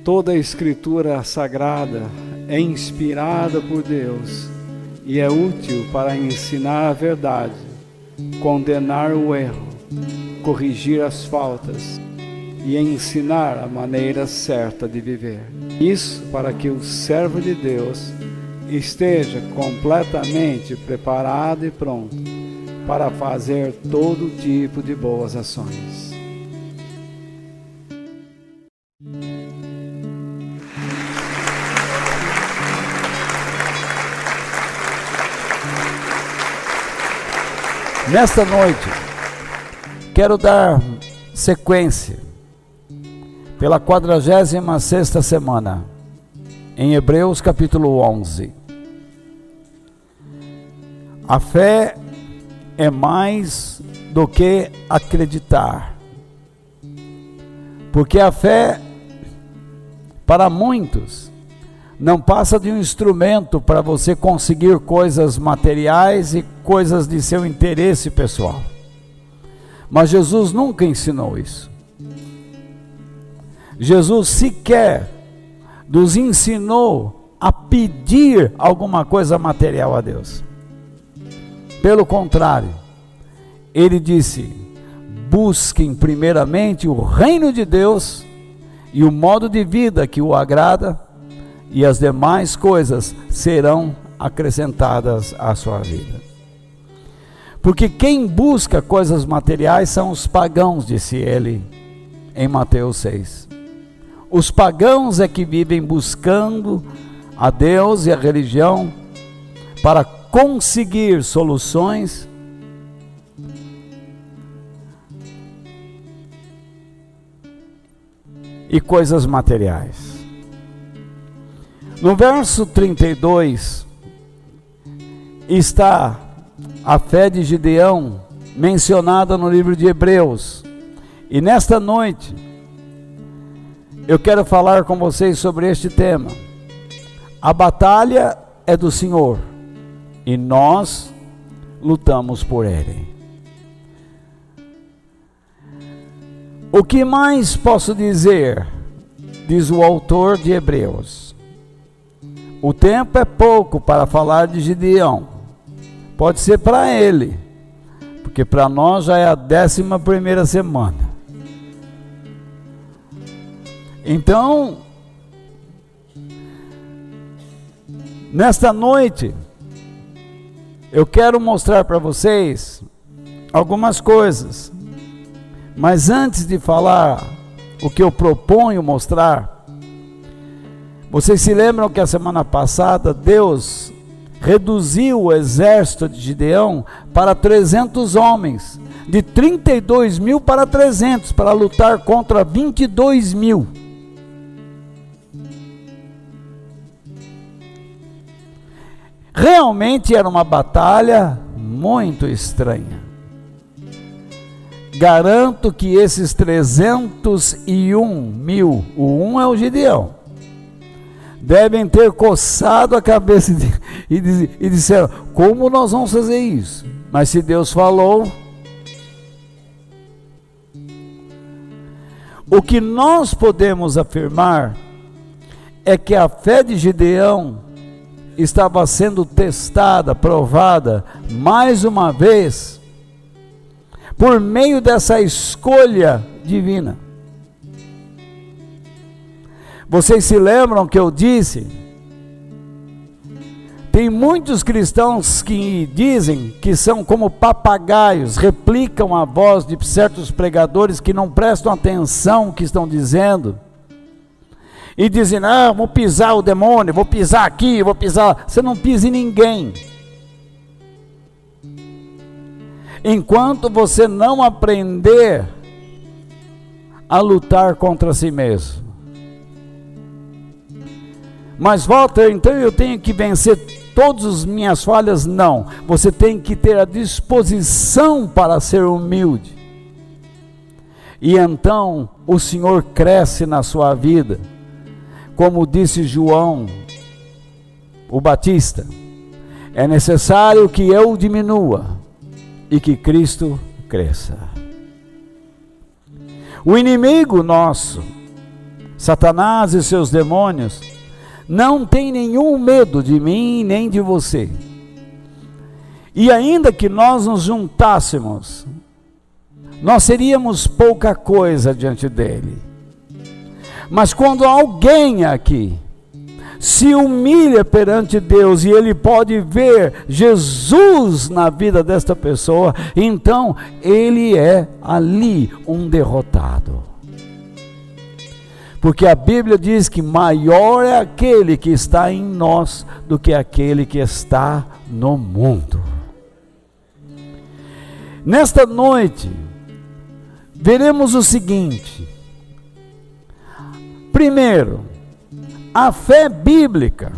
Toda a Escritura Sagrada é inspirada por Deus e é útil para ensinar a verdade, condenar o erro, corrigir as faltas e ensinar a maneira certa de viver. Isso para que o servo de Deus esteja completamente preparado e pronto para fazer todo tipo de boas ações. Nesta noite, quero dar sequência pela 46ª semana, em Hebreus capítulo 11. A fé é mais do que acreditar, porque a fé, para muitos, não passa de um instrumento para você conseguir coisas materiais e coisas de seu interesse pessoal. Mas Jesus nunca ensinou isso. Jesus sequer nos ensinou a pedir alguma coisa material a Deus. Pelo contrário, ele disse: busquem primeiramente o reino de Deus e o modo de vida que o agrada, e as demais coisas serão acrescentadas à sua vida. Porque quem busca coisas materiais são os pagãos, disse ele em Mateus 6. Os pagãos é que vivem buscando a Deus e a religião para conseguir soluções e coisas materiais. No verso 32 está a fé de Gideão mencionada no livro de Hebreus. E nesta noite eu quero falar com vocês sobre este tema. A batalha é do Senhor e nós lutamos por Ele. O que mais posso dizer, diz o autor de Hebreus. O tempo é pouco para falar de Gideão. Pode ser para ele, porque para nós já é a 11ª semana. Então, nesta noite, eu quero mostrar para vocês algumas coisas. Mas antes de falar o que eu proponho mostrar, vocês se lembram que a semana passada Deus reduziu o exército de Gideão para 300 homens, de 32 mil para 300, para lutar contra 22 mil. Realmente era uma batalha muito estranha. Garanto que esses 301 mil, o 1 é o Gideão, devem ter coçado a cabeça e disseram: como nós vamos fazer isso? Mas se Deus falou, o que nós podemos afirmar é que a fé de Gideão estava sendo testada, provada, mais uma vez, por meio dessa escolha divina. Vocês se lembram que eu disse? Tem muitos cristãos que dizem que são como papagaios, replicam a voz de certos pregadores que não prestam atenção no que estão dizendo. E dizem: ah, vou pisar o demônio, vou pisar aqui, vou pisar. Você não pisa em ninguém. Enquanto você não aprender a lutar contra si mesmo. Mas Walter, então eu tenho que vencer todas as minhas falhas, não. Você tem que ter a disposição para ser humilde. E então o Senhor cresce na sua vida. Como disse João, o Batista, é necessário que eu diminua e que Cristo cresça. O inimigo nosso, Satanás e seus demônios, não tem nenhum medo de mim nem de você. E ainda que nós nos juntássemos, nós seríamos pouca coisa diante dele. Mas quando alguém aqui se humilha perante Deus e ele pode ver Jesus na vida desta pessoa, então ele é ali um derrotado. Porque a Bíblia diz que maior é aquele que está em nós do que aquele que está no mundo. Nesta noite, veremos o seguinte. Primeiro, a fé bíblica,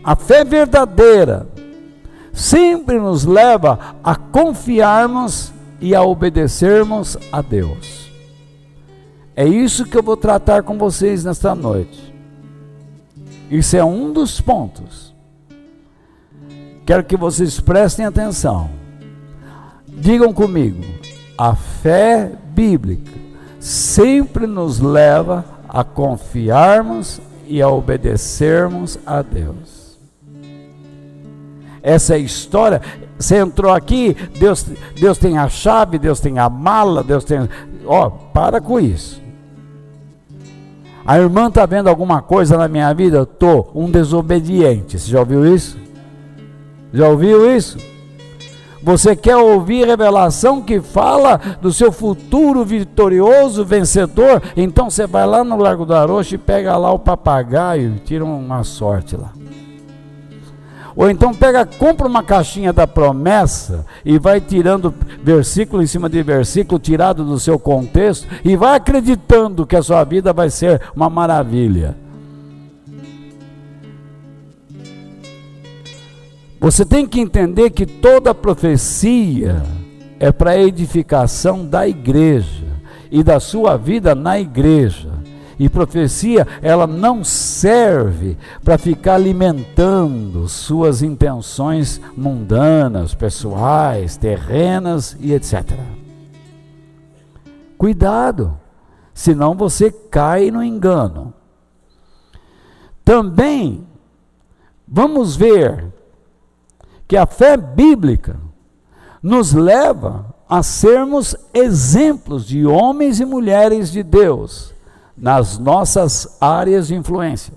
a fé verdadeira, sempre nos leva a confiarmos e a obedecermos a Deus. É isso que eu vou tratar com vocês nesta noite. Isso é um dos pontos. Quero que vocês prestem atenção. Digam comigo, a fé bíblica sempre nos leva a confiarmos e a obedecermos a Deus. Essa é a história. Você entrou aqui, Deus tem a chave, Deus tem a mala, Deus tem... para com isso. A irmã está vendo alguma coisa na minha vida? Estou um desobediente. Você já ouviu isso? Já ouviu isso? Você quer ouvir revelação que fala do seu futuro vitorioso, vencedor? Então você vai lá no Largo do Arocho e pega lá o papagaio e tira uma sorte lá. Ou então compra uma caixinha da promessa e vai tirando versículo em cima de versículo tirado do seu contexto e vai acreditando que a sua vida vai ser uma maravilha. Você tem que entender que toda profecia é para a edificação da igreja e da sua vida na igreja. E profecia, ela não serve para ficar alimentando suas intenções mundanas, pessoais, terrenas e etc. Cuidado, senão você cai no engano. Também, vamos ver que a fé bíblica nos leva a sermos exemplos de homens e mulheres de Deus nas nossas áreas de influência.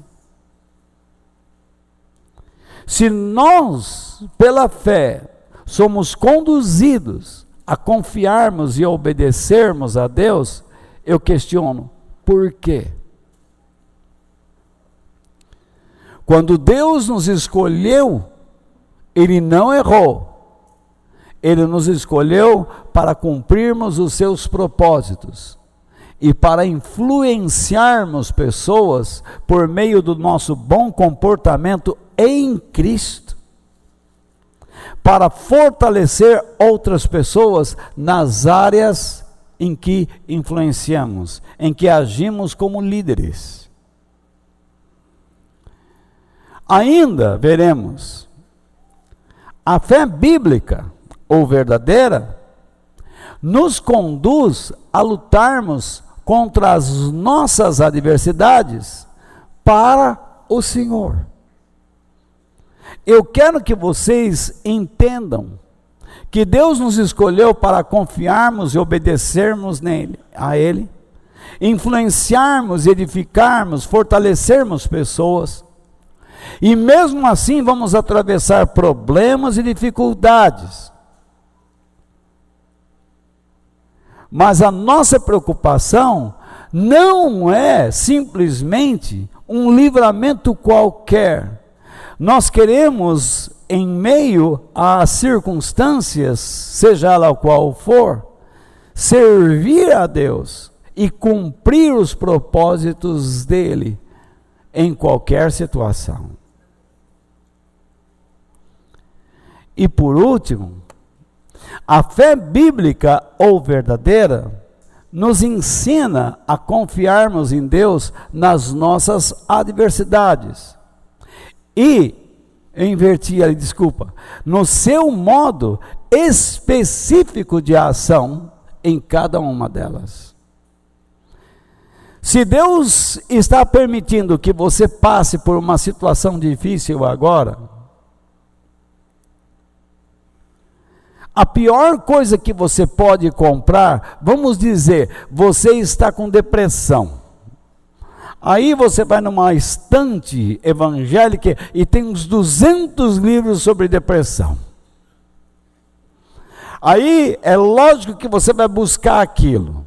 Se nós, pela fé, somos conduzidos a confiarmos e obedecermos a Deus, eu questiono, por quê? Quando Deus nos escolheu, Ele não errou. Ele nos escolheu para cumprirmos os seus propósitos e para influenciarmos pessoas por meio do nosso bom comportamento em Cristo, para fortalecer outras pessoas nas áreas em que influenciamos, em que agimos como líderes. Ainda veremos, a fé bíblica ou verdadeira nos conduz a lutarmos contra as nossas adversidades para o Senhor. Eu quero que vocês entendam que Deus nos escolheu para confiarmos e obedecermos a Ele, influenciarmos, edificarmos, fortalecermos pessoas. E mesmo assim vamos atravessar problemas e dificuldades. Mas a nossa preocupação não é simplesmente um livramento qualquer. Nós queremos, em meio às circunstâncias, seja lá qual for, servir a Deus e cumprir os propósitos dele em qualquer situação. E por último, a fé bíblica ou verdadeira nos ensina a confiarmos em Deus nas nossas adversidades. E, no seu modo específico de ação em cada uma delas. Se Deus está permitindo que você passe por uma situação difícil agora, a pior coisa que você pode comprar, vamos dizer, você está com depressão. Aí você vai numa estante evangélica e tem uns 200 livros sobre depressão. Aí é lógico que você vai buscar aquilo.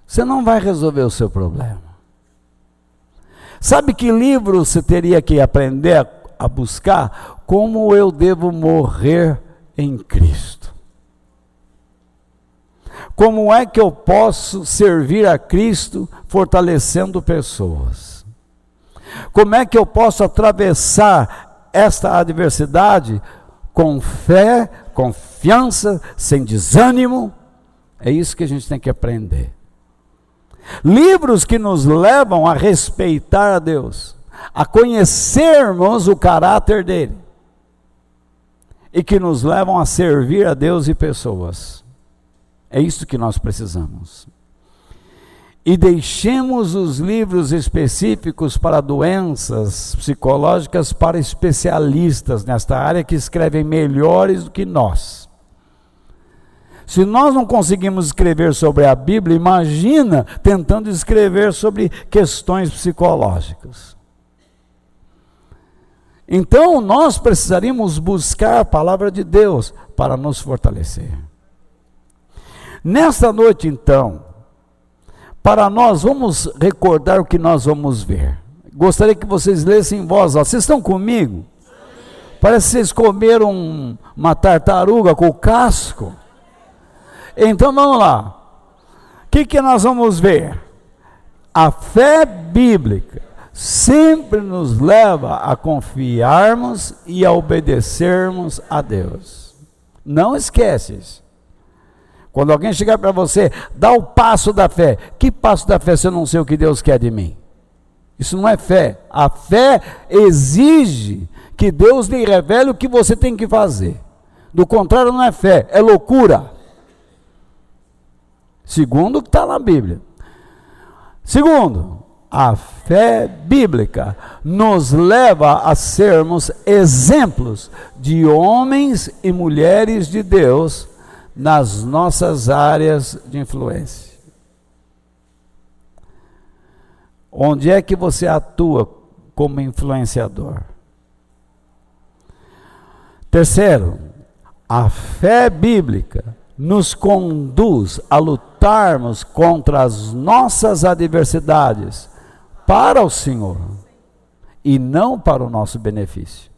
Você não vai resolver o seu problema. Sabe que livro você teria que aprender a buscar? Como eu devo morrer em Cristo. Como é que eu posso servir a Cristo fortalecendo pessoas? Como é que eu posso atravessar esta adversidade com fé, confiança, sem desânimo? É isso que a gente tem que aprender. Livros que nos levam a respeitar a Deus, a conhecermos o caráter dele, e que nos levam a servir a Deus e pessoas. É isso que nós precisamos. E deixemos os livros específicos para doenças psicológicas para especialistas nesta área que escrevem melhores do que nós. Se nós não conseguimos escrever sobre a Bíblia, imagina tentando escrever sobre questões psicológicas. Então, nós precisaríamos buscar a palavra de Deus para nos fortalecer. Nesta noite, então, para nós, vamos recordar o que nós vamos ver. Gostaria que vocês lessem em voz alta. Vocês estão comigo? Parece que vocês comeram uma tartaruga com o casco. Então, vamos lá. O que nós vamos ver? A fé bíblica sempre nos leva a confiarmos e a obedecermos a Deus. Não esquece isso. Quando alguém chegar para você, dá o passo da fé. Que passo da fé se eu não sei o que Deus quer de mim? Isso não é fé. A fé exige que Deus lhe revele o que você tem que fazer. Do contrário, não é fé, é loucura. Segundo o que está na Bíblia. Segundo, a fé bíblica nos leva a sermos exemplos de homens e mulheres de Deus nas nossas áreas de influência. Onde é que você atua como influenciador? Terceiro, a fé bíblica nos conduz a lutarmos contra as nossas adversidades para o Senhor e não para o nosso benefício.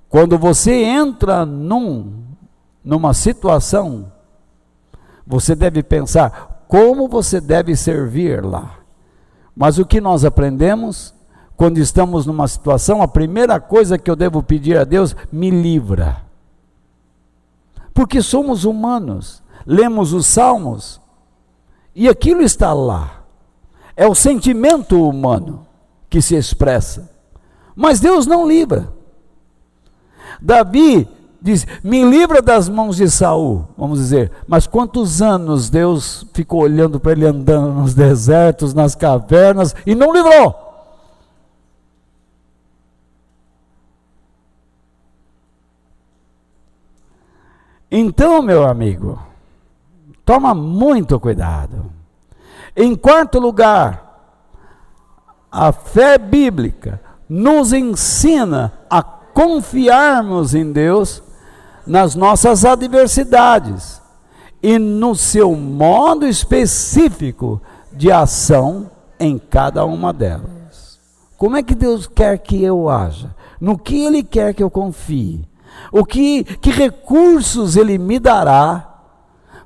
Quando você entra numa situação, você deve pensar como você deve servir lá. Mas o que nós aprendemos, quando estamos numa situação, a primeira coisa que eu devo pedir a Deus, me livra. Porque somos humanos, lemos os Salmos, e aquilo está lá. É o sentimento humano que se expressa. Mas Deus não livra. Davi diz, me livra das mãos de Saul, vamos dizer, mas quantos anos Deus ficou olhando para ele andando nos desertos, nas cavernas, e não livrou? Então, meu amigo, toma muito cuidado. Em quarto lugar, a fé bíblica nos ensina a confiarmos em Deus nas nossas adversidades e no seu modo específico de ação em cada uma delas. Como é que Deus quer que eu haja? No que Ele quer que eu confie? Que recursos Ele me dará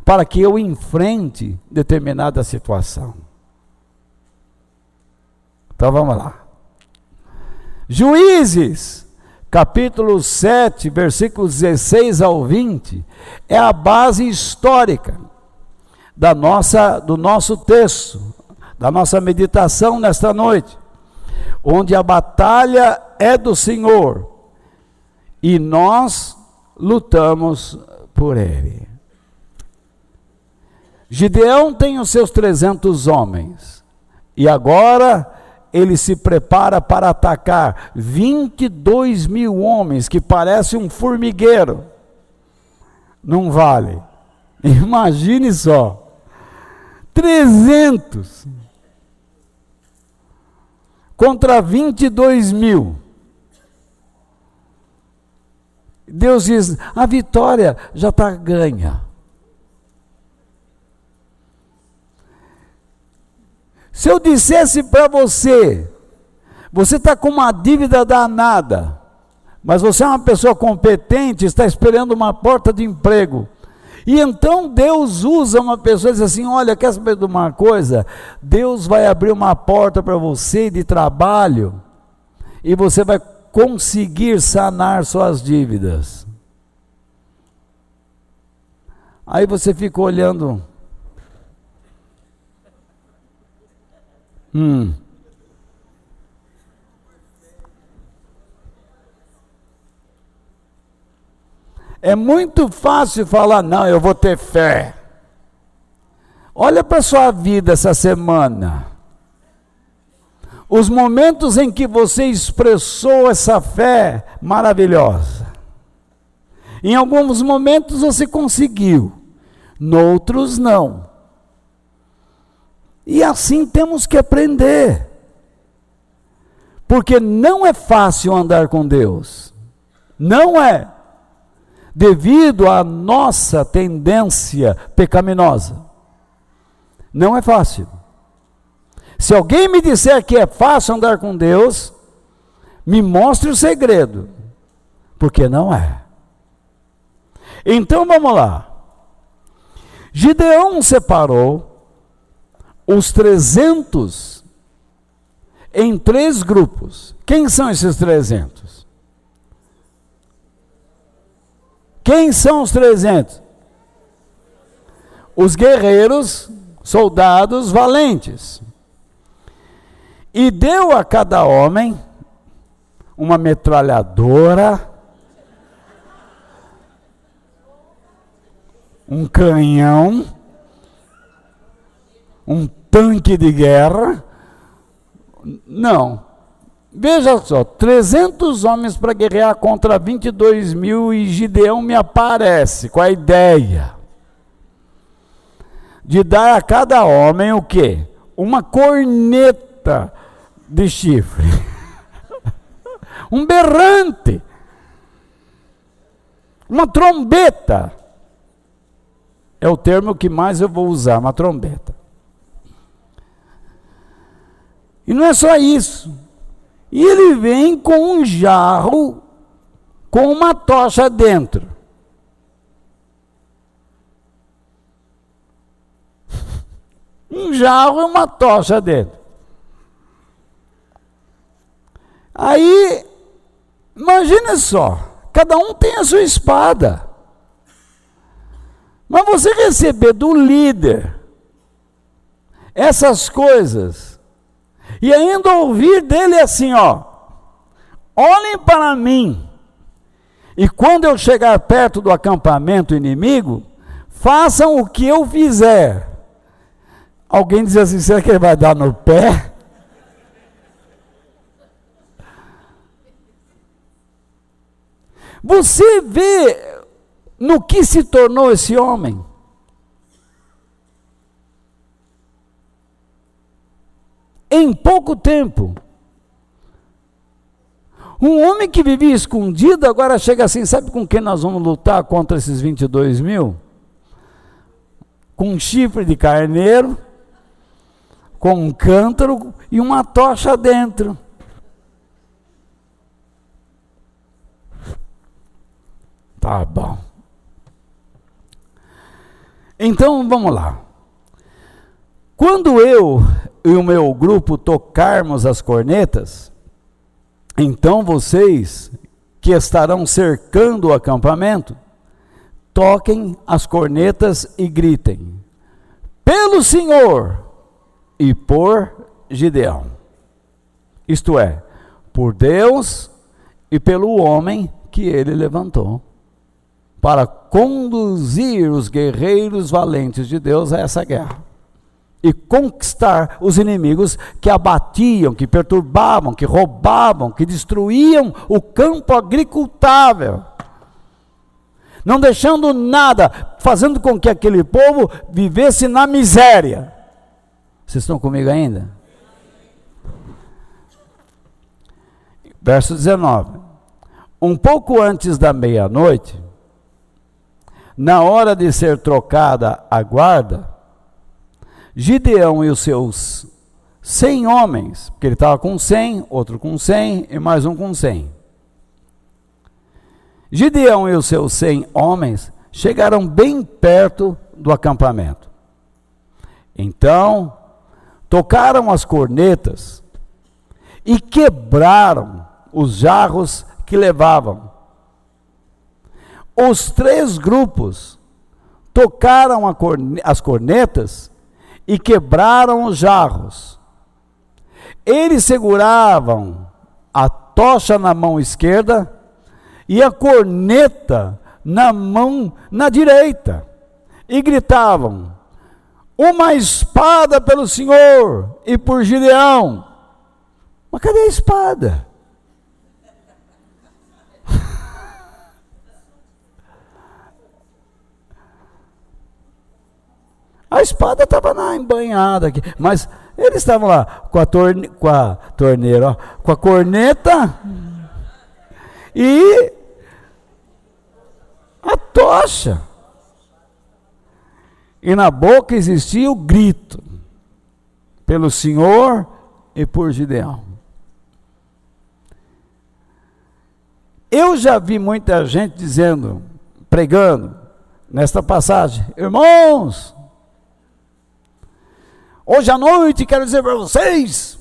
para que eu enfrente determinada situação? Então vamos lá. Juízes, capítulo 7, versículos 16 ao 20, é a base histórica do nosso texto, da nossa meditação nesta noite, onde a batalha é do Senhor e nós lutamos por Ele. Gideão tem os seus 300 homens e agora ele se prepara para atacar 22 mil homens, que parece um formigueiro num vale. Imagine só, 300 contra 22 mil. Deus diz, a vitória já está ganha. Se eu dissesse para você, você está com uma dívida danada, mas você é uma pessoa competente, está esperando uma porta de emprego, e então Deus usa uma pessoa e diz assim, olha, quer saber de uma coisa? Deus vai abrir uma porta para você de trabalho, e você vai conseguir sanar suas dívidas. Aí você fica olhando, é muito fácil falar, não, eu vou ter fé. Olha para a sua vida essa semana. Os momentos em que você expressou essa fé maravilhosa. Em alguns momentos você conseguiu, noutros não. E assim temos que aprender. Porque não é fácil andar com Deus. Não é. Devido à nossa tendência pecaminosa. Não é fácil. Se alguém me disser que é fácil andar com Deus, me mostre o segredo. Porque não é. Então vamos lá. Gideão separou os 300 em 3 grupos. Quem são esses 300? Quem são os 300? Os guerreiros, soldados valentes. E deu a cada homem uma metralhadora, um canhão, um tanque de guerra. Não. Veja só, 300 homens para guerrear contra 22 mil e Gideão me aparece com a ideia de dar a cada homem o quê? Uma corneta de chifre. Um berrante. Uma trombeta. É o termo que mais eu vou usar, uma trombeta. E não é só isso. E ele vem com um jarro com uma tocha dentro. Um jarro e uma tocha dentro. Aí, imagine só, cada um tem a sua espada. Mas você receber do líder essas coisas, e ainda ouvir dele assim, ó, olhem para mim, e quando eu chegar perto do acampamento inimigo, façam o que eu fizer. Alguém diz assim, será que ele vai dar no pé? Você vê no que se tornou esse homem? Em pouco tempo. Um homem que vivia escondido, agora chega assim, sabe com quem nós vamos lutar contra esses 22 mil? Com um chifre de carneiro, com um cântaro e uma tocha dentro. Tá bom. Então, vamos lá. Quando eu e o meu grupo tocarmos as cornetas, Então vocês que estarão cercando o acampamento, toquem as cornetas e gritem: pelo Senhor e por Gideão. Isto é, por Deus e pelo homem que ele levantou, para conduzir os guerreiros valentes de Deus a essa guerra e conquistar os inimigos que abatiam, que perturbavam, que roubavam, que destruíam o campo agricultável, não deixando nada, fazendo com que aquele povo vivesse na miséria. Vocês estão comigo ainda? Verso 19. Um pouco antes da meia-noite, na hora de ser trocada a guarda, Gideão e os seus 100 homens, porque ele estava com 100, outro com 100 e mais um com 100. Gideão e os seus 100 homens chegaram bem perto do acampamento. Então, tocaram as cornetas e quebraram os jarros que levavam. Os 3 grupos tocaram as cornetas e quebraram os jarros. Eles seguravam a tocha na mão esquerda e a corneta na direita, e gritavam: uma espada pelo Senhor e por Gideão. Mas cadê a espada? A espada estava embanhada aqui, mas eles estavam lá com a torneira, ó, com a corneta e a tocha. E na boca existia o grito: pelo Senhor e por Gideão. Eu já vi muita gente dizendo, pregando nesta passagem: irmãos, hoje à noite quero dizer para vocês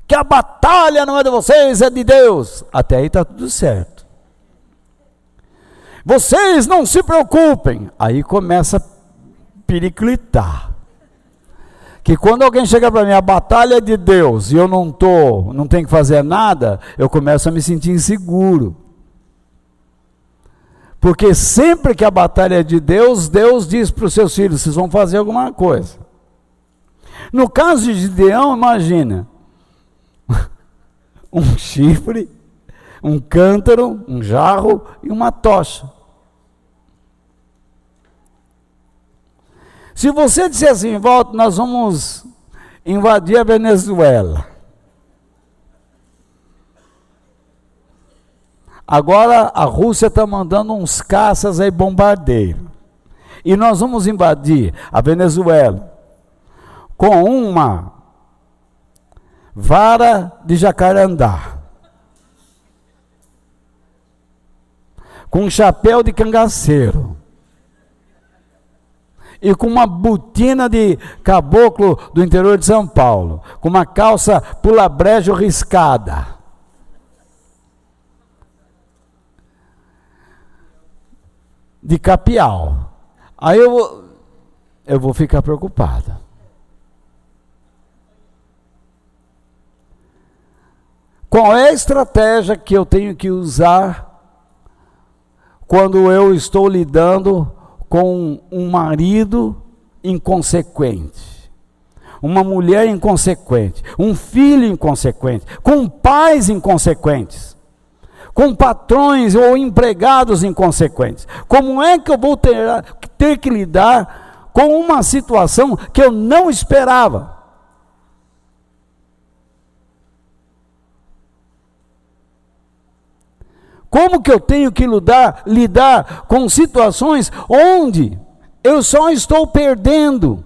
que a batalha não é de vocês, é de Deus. Até aí está tudo certo. Vocês não se preocupem. Aí começa a periclitar. Que quando alguém chega para mim, a batalha é de Deus, e eu não tenho que fazer nada, eu começo a me sentir inseguro. Porque sempre que a batalha é de Deus, Deus diz para os seus filhos: vocês vão fazer alguma coisa. No caso de Gideão, imagina, um chifre, um cântaro, um jarro e uma tocha. Se você disser assim: volta, nós vamos invadir a Venezuela. Agora a Rússia está mandando uns caças aí, bombardeiro. E nós vamos invadir a Venezuela com uma vara de jacarandá, com um chapéu de cangaceiro e com uma botina de caboclo do interior de São Paulo, com uma calça pula-brejo riscada. De capial. Aí eu vou ficar preocupado. Qual é a estratégia que eu tenho que usar quando eu estou lidando com um marido inconsequente, uma mulher inconsequente, um filho inconsequente, com pais inconsequentes, com patrões ou empregados inconsequentes? Como é que eu vou ter que lidar com uma situação que eu não esperava? Como que eu tenho que lidar com situações onde eu só estou perdendo?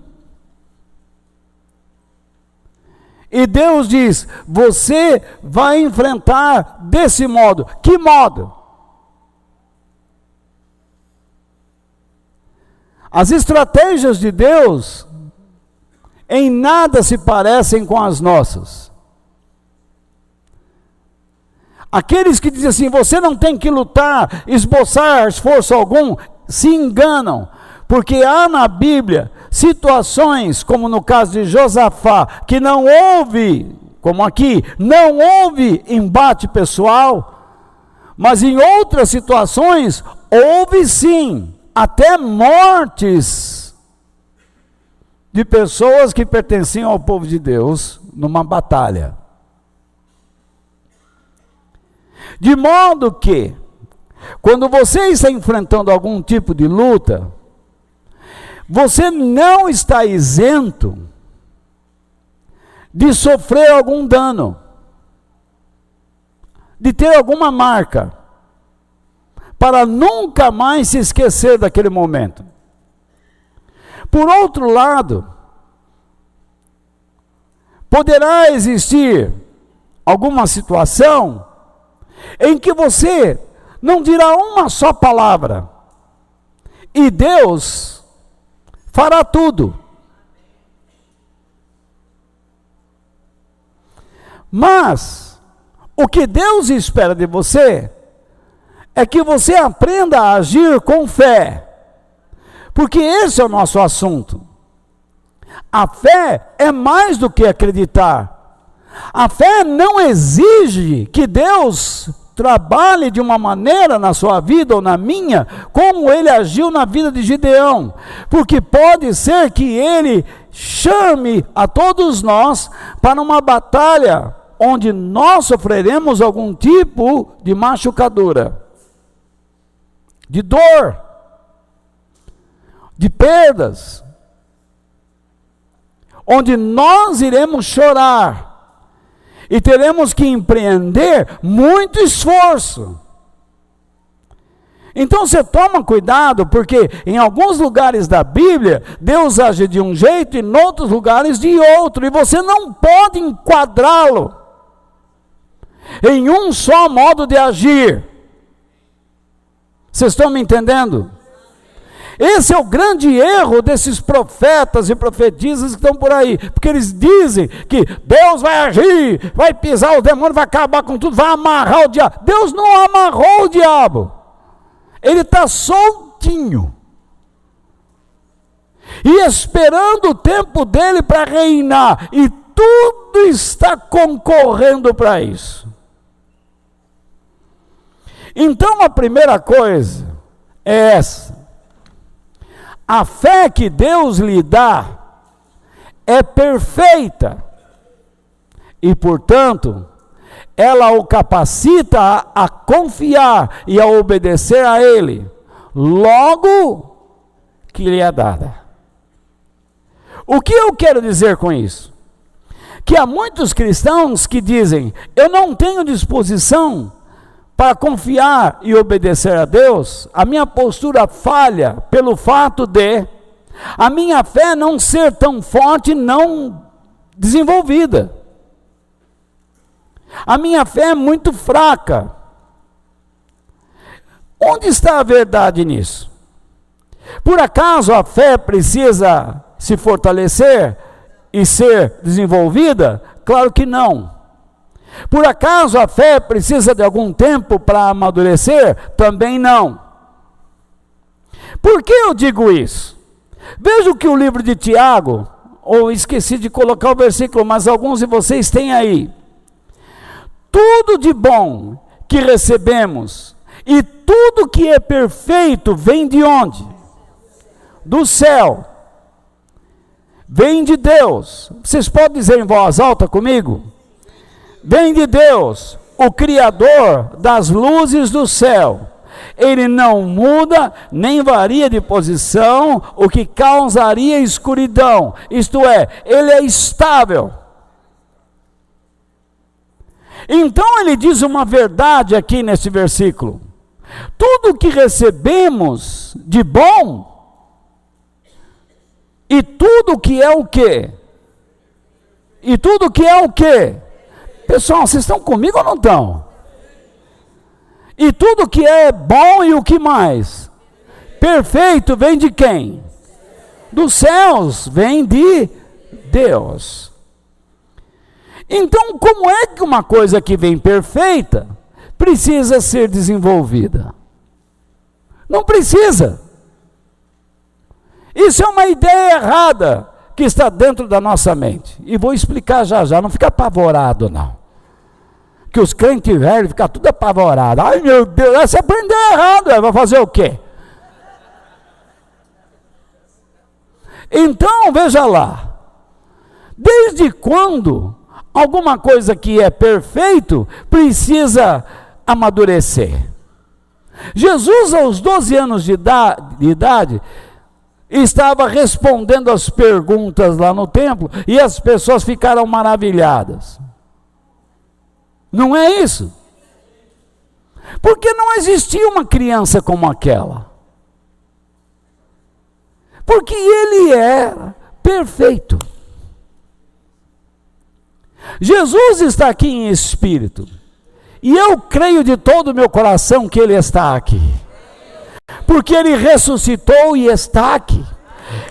E Deus diz: você vai enfrentar desse modo. Que modo? As estratégias de Deus em nada se parecem com as nossas. Aqueles que dizem assim, você não tem que lutar, esboçar esforço algum, se enganam, porque há na Bíblia situações, como no caso de Josafá, que não houve, como aqui, não houve embate pessoal, mas em outras situações, houve sim, até mortes de pessoas que pertenciam ao povo de Deus, numa batalha. De modo que, quando você está enfrentando algum tipo de luta, você não está isento de sofrer algum dano, de ter alguma marca, para nunca mais se esquecer daquele momento. Por outro lado, poderá existir alguma situação em que você não dirá uma só palavra, e Deus fará tudo. Mas, o que Deus espera de você, é que você aprenda a agir com fé, porque esse é o nosso assunto. A fé é mais do que acreditar. A fé não exige que Deus trabalhe de uma maneira na sua vida ou na minha, como ele agiu na vida de Gideão, porque pode ser que ele chame a todos nós para uma batalha, onde nós sofreremos algum tipo de machucadura, de dor, de perdas, onde nós iremos chorar, e teremos que empreender muito esforço. Então você toma cuidado, porque em alguns lugares da Bíblia, Deus age de um jeito e em outros lugares de outro, e você não pode enquadrá-lo em um só modo de agir. Vocês estão me entendendo? Esse é o grande erro desses profetas e profetisas que estão por aí, porque eles dizem que Deus vai agir, vai pisar o demônio, vai acabar com tudo, vai amarrar o diabo. Deus não amarrou o diabo, ele está soltinho, e esperando o tempo dele para reinar, e tudo está concorrendo para isso. Então a primeira coisa é essa: a fé que Deus lhe dá é perfeita, e portanto, ela o capacita a confiar e a obedecer a Ele, logo que lhe é dada. O que eu quero dizer com isso? Que há muitos cristãos que dizem, eu não tenho disposição para confiar e obedecer a Deus. A minha postura falha pelo fato de a minha fé não ser tão forte, não desenvolvida. A minha fé é muito fraca. Onde está a verdade nisso? Por acaso a fé precisa se fortalecer e ser desenvolvida? Claro que não. Por acaso a fé precisa de algum tempo para amadurecer? Também não. Por que eu digo isso? Veja o que o livro de Tiago, ou esqueci de colocar o versículo, mas alguns de vocês têm aí. Tudo de bom que recebemos e tudo que é perfeito vem de onde? Do céu. Vem de Deus. Vocês podem dizer em voz alta comigo? Vem de Deus, o Criador das luzes do céu. Ele não muda, nem varia de posição, o que causaria escuridão. Isto é, ele é estável. Então ele diz uma verdade aqui nesse versículo. Tudo que recebemos de bom, e tudo que é o quê? E tudo que é o quê? Pessoal, vocês estão comigo ou não estão? E tudo que é bom e o que mais? Perfeito vem de quem? Dos céus, vem de Deus. Então, como é que uma coisa que vem perfeita precisa ser desenvolvida. Não precisa. Isso é uma ideia errada que está dentro da nossa mente. E vou explicar já já, não fica apavorado não. Que os crentes velhos ficam tudo apavorados. Ai meu Deus, você aprendeu errado, vai fazer o quê? Então, veja lá. Desde quando alguma coisa que é perfeito precisa amadurecer? Jesus, aos 12 anos de idade, estava respondendo as perguntas lá no templo e as pessoas ficaram maravilhadas. Não é isso? Porque não existia uma criança como aquela. Porque ele era perfeito. Jesus está aqui em espírito. E eu creio de todo o meu coração que ele está aqui. Porque ele ressuscitou e está aqui.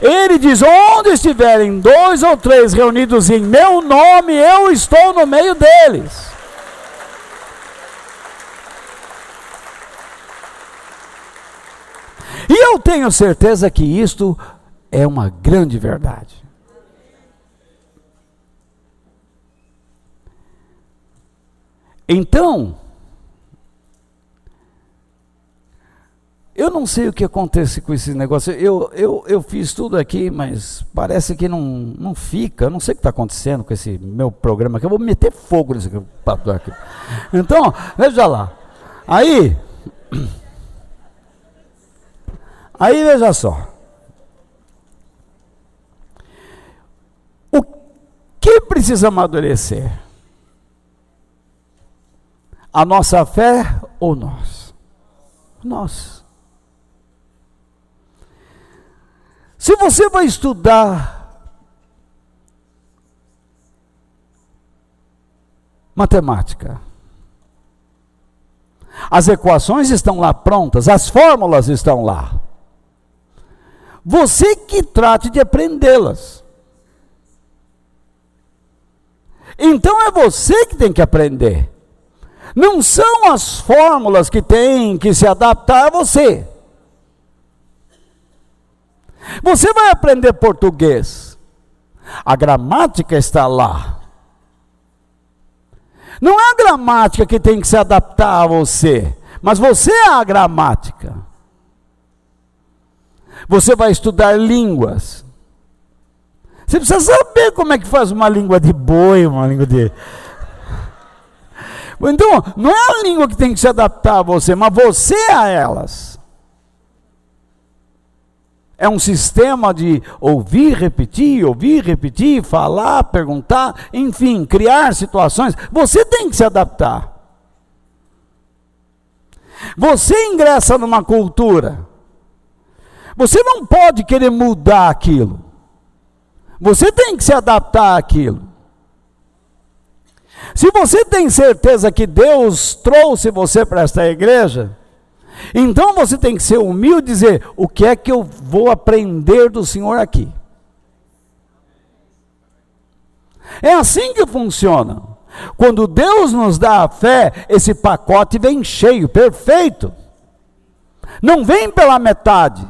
Ele diz: onde estiverem 2 ou 3 reunidos em meu nome, eu estou no meio deles. E eu tenho certeza que isto é uma grande verdade. Então, eu não sei o que acontece com esse negócio. Eu fiz tudo aqui, mas parece que não fica. Eu não sei o que está acontecendo com esse meu programa aqui. Eu vou meter fogo nesse papo aqui. Então, veja lá. Aí veja só. O que precisa amadurecer? A nossa fé ou nós? Nós. Se você vai estudar matemática, as equações estão lá prontas, as fórmulas estão lá. Você que trate de aprendê-las. Então é você que tem que aprender. Não são as fórmulas que têm que se adaptar a você. Você vai aprender português. A gramática está lá. Não é a gramática que tem que se adaptar a você, mas você é a gramática. Você vai estudar línguas. Você precisa saber como é que faz uma língua de boi, uma língua de... Então, não é a língua que tem que se adaptar a você, mas você a elas. É um sistema de ouvir, repetir, falar, perguntar, enfim, criar situações. Você tem que se adaptar. Você ingressa numa cultura. Você não pode querer mudar aquilo. Você tem que se adaptar àquilo. Se você tem certeza que Deus trouxe você para esta igreja, então você tem que ser humilde e dizer: o que é que eu vou aprender do Senhor aqui? É assim que funciona. Quando Deus nos dá a fé, esse pacote vem cheio, perfeito. Não vem pela metade.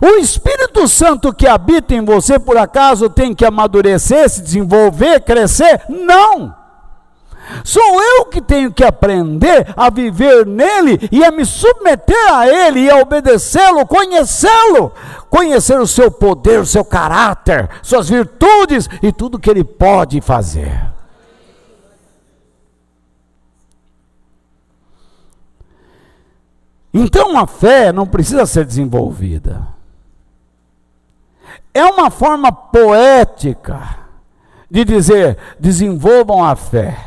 O Espírito Santo que habita em você, por acaso, tem que amadurecer, se desenvolver, crescer? Não! Sou eu que tenho que aprender a viver nele e a me submeter a ele e a obedecê-lo, conhecê-lo, conhecer o seu poder, o seu caráter, suas virtudes e tudo que ele pode fazer. Então a fé não precisa ser desenvolvida. É uma forma poética de dizer: desenvolvam a fé.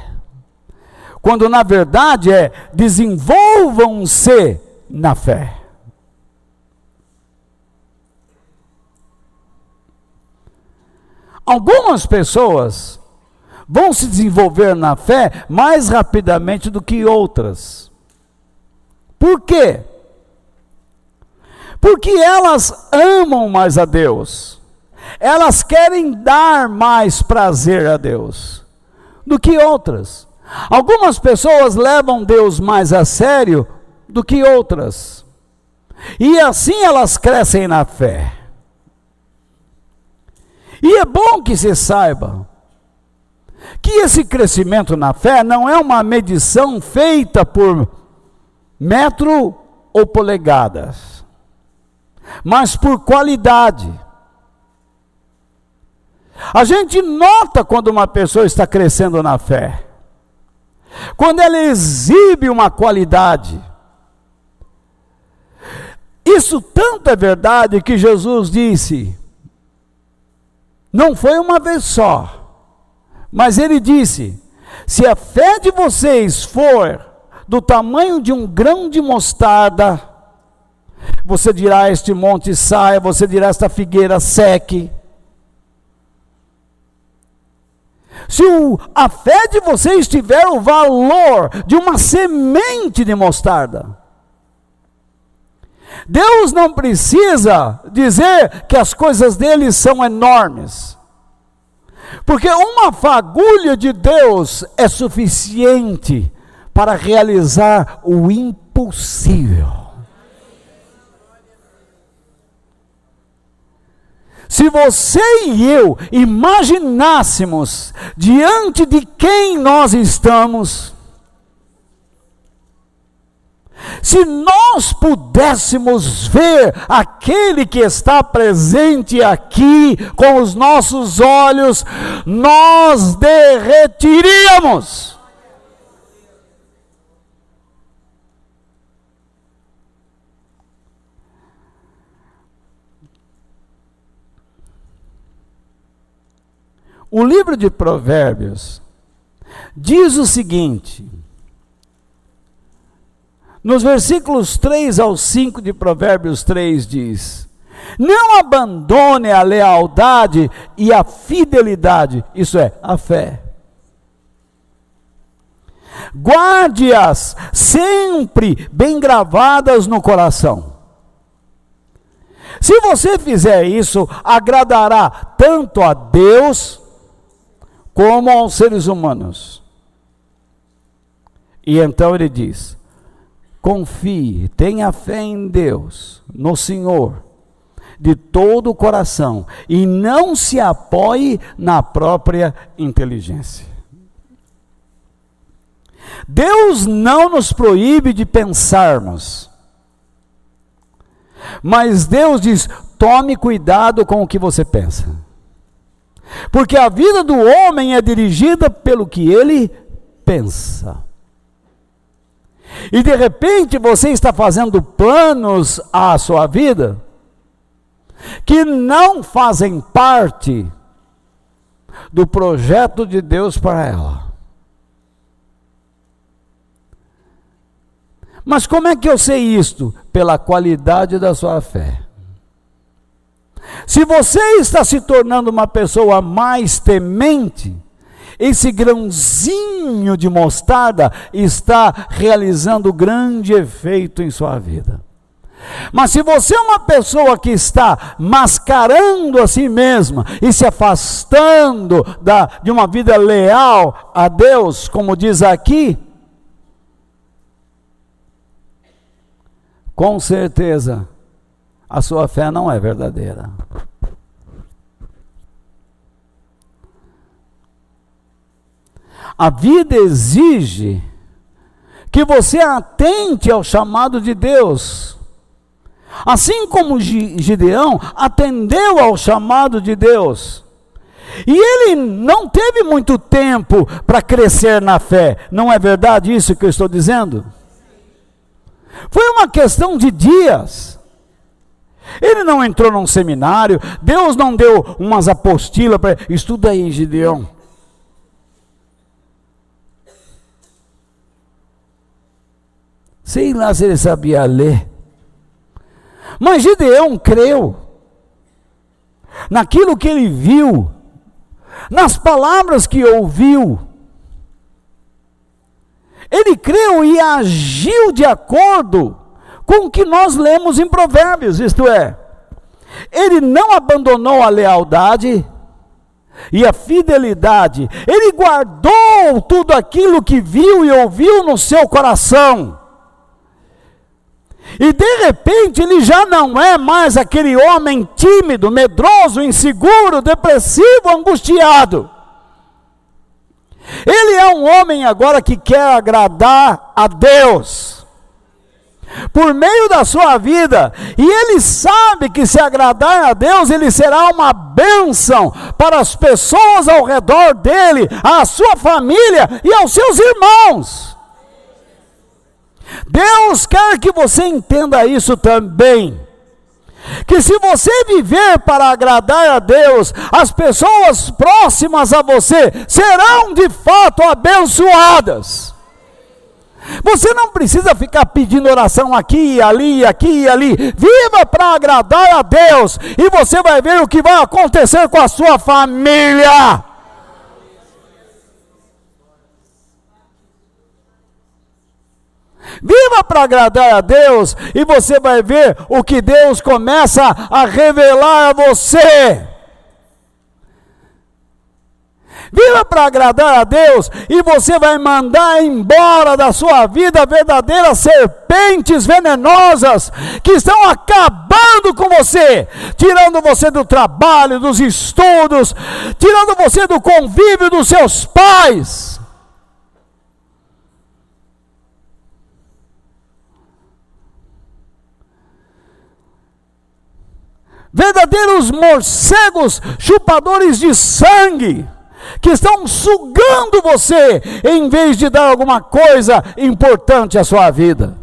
Quando na verdade é: desenvolvam-se na fé. Algumas pessoas vão se desenvolver na fé mais rapidamente do que outras. Por quê? Porque elas amam mais a Deus. Elas querem dar mais prazer a Deus do que outras. Algumas pessoas levam Deus mais a sério do que outras, e assim elas crescem na fé. E é bom que se saiba que esse crescimento na fé não é uma medição feita por metro ou polegadas, mas por qualidade. A gente nota quando uma pessoa está crescendo na fé, quando ela exibe uma qualidade. Isso tanto é verdade que Jesus disse, não foi uma vez só, mas ele disse, se a fé de vocês for do tamanho de um grão de mostarda, você dirá a este monte saia, você dirá a esta figueira seque. Se a fé de vocês tiver o valor de uma semente de mostarda, Deus não precisa dizer que as coisas dele são enormes, porque uma fagulha de Deus é suficiente para realizar o impossível. Se você e eu imaginássemos diante de quem nós estamos, se nós pudéssemos ver aquele que está presente aqui com os nossos olhos, nós derretiríamos. O livro de Provérbios diz o seguinte, nos versículos 3 ao 5 de Provérbios 3 diz, não abandone a lealdade e a fidelidade, isso é, a fé. Guarde-as sempre bem gravadas no coração. Se você fizer isso, agradará tanto a Deus como aos seres humanos. E então ele diz, confie, tenha fé em Deus, no Senhor, de todo o coração, e não se apoie na própria inteligência. Deus não nos proíbe de pensarmos, mas Deus diz, tome cuidado com o que você pensa. Porque a vida do homem é dirigida pelo que ele pensa. E de repente você está fazendo planos à sua vida que não fazem parte do projeto de Deus para ela. Mas como é que eu sei isto? Pela qualidade da sua fé. Se você está se tornando uma pessoa mais temente, esse grãozinho de mostarda está realizando grande efeito em sua vida. Mas se você é uma pessoa que está mascarando a si mesma e se afastando de uma vida leal a Deus, como diz aqui, com certeza a sua fé não é verdadeira. A vida exige que você atente ao chamado de Deus. Assim como Gideão atendeu ao chamado de Deus. E ele não teve muito tempo para crescer na fé. Não é verdade isso que eu estou dizendo? Foi uma questão de dias. Ele não entrou num seminário, Deus não deu umas apostilas para ele, estuda aí, Gideão. Sei lá se ele sabia ler. Mas Gideão creu naquilo que ele viu, nas palavras que ouviu. Ele creu e agiu de acordo com o que nós lemos em Provérbios, isto é, ele não abandonou a lealdade, e a fidelidade. Ele guardou tudo aquilo que viu e ouviu no seu coração. E de repente ele já não é mais aquele homem tímido, medroso, inseguro, depressivo, angustiado. Ele é um homem agora que quer agradar a Deus por meio da sua vida, e ele sabe que se agradar a Deus, ele será uma bênção para as pessoas ao redor dele, à sua família e aos seus irmãos. Deus quer que você entenda isso também, que se você viver para agradar a Deus, as pessoas próximas a você serão de fato abençoadas. Você não precisa ficar pedindo oração aqui e ali, aqui e ali. Viva para agradar a Deus, e você vai ver o que vai acontecer com a sua família. Viva para agradar a Deus, e você vai ver o que Deus começa a revelar a você. Viva para agradar a Deus, e você vai mandar embora da sua vida verdadeiras serpentes venenosas que estão acabando com você, tirando você do trabalho, dos estudos, tirando você do convívio dos seus pais. Verdadeiros morcegos chupadores de sangue, que estão sugando você, em vez de dar alguma coisa importante à sua vida.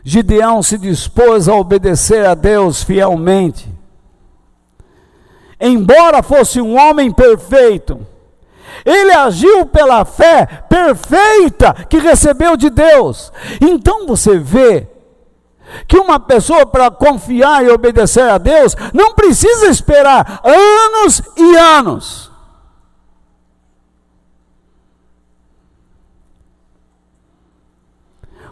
Gideão se dispôs a obedecer a Deus fielmente. Embora fosse um homem perfeito, ele agiu pela fé perfeita que recebeu de Deus. Então você vê que uma pessoa, para confiar e obedecer a Deus, não precisa esperar anos e anos.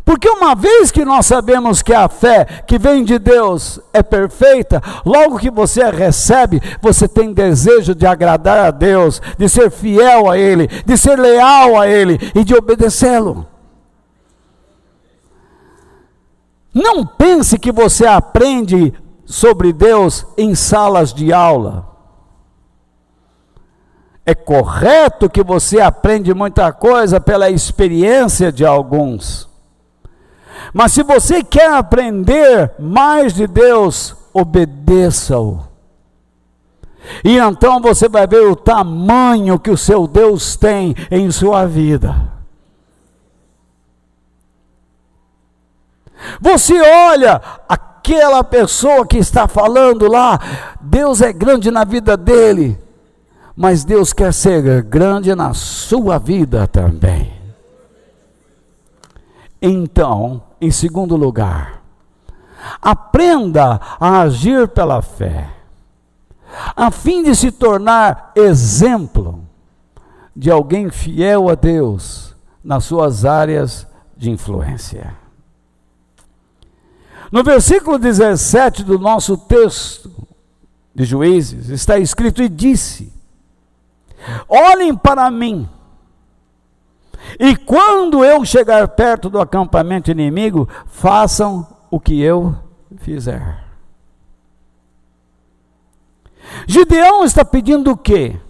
Porque uma vez que nós sabemos que a fé que vem de Deus é perfeita, logo que você a recebe, você tem desejo de agradar a Deus, de ser fiel a Ele, de ser leal a Ele e de obedecê-lo. Não pense que você aprende sobre Deus em salas de aula. É correto que você aprende muita coisa pela experiência de alguns. Mas se você quer aprender mais de Deus, obedeça-o. E então você vai ver o tamanho que o seu Deus tem em sua vida. Você olha aquela pessoa que está falando lá, Deus é grande na vida dele, mas Deus quer ser grande na sua vida também. Então, em segundo lugar, aprenda a agir pela fé, a fim de se tornar exemplo de alguém fiel a Deus nas suas áreas de influência. No versículo 17 do nosso texto de Juízes, está escrito: e disse: olhem para mim, e quando eu chegar perto do acampamento inimigo, façam o que eu fizer. Gideão está pedindo o quê?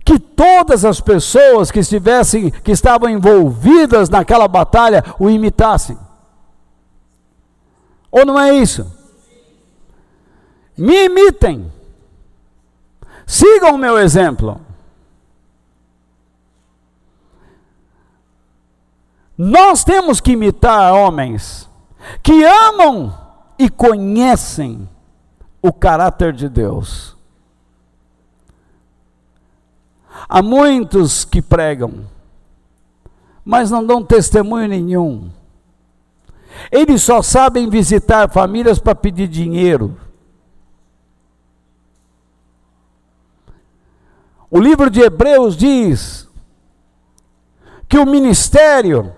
Que todas as pessoas que estavam envolvidas naquela batalha o imitassem. Ou não é isso? Me imitem. Sigam o meu exemplo. Nós temos que imitar homens que amam e conhecem o caráter de Deus. Há muitos que pregam, mas não dão testemunho nenhum. Eles só sabem visitar famílias para pedir dinheiro. O livro de Hebreus diz que o ministério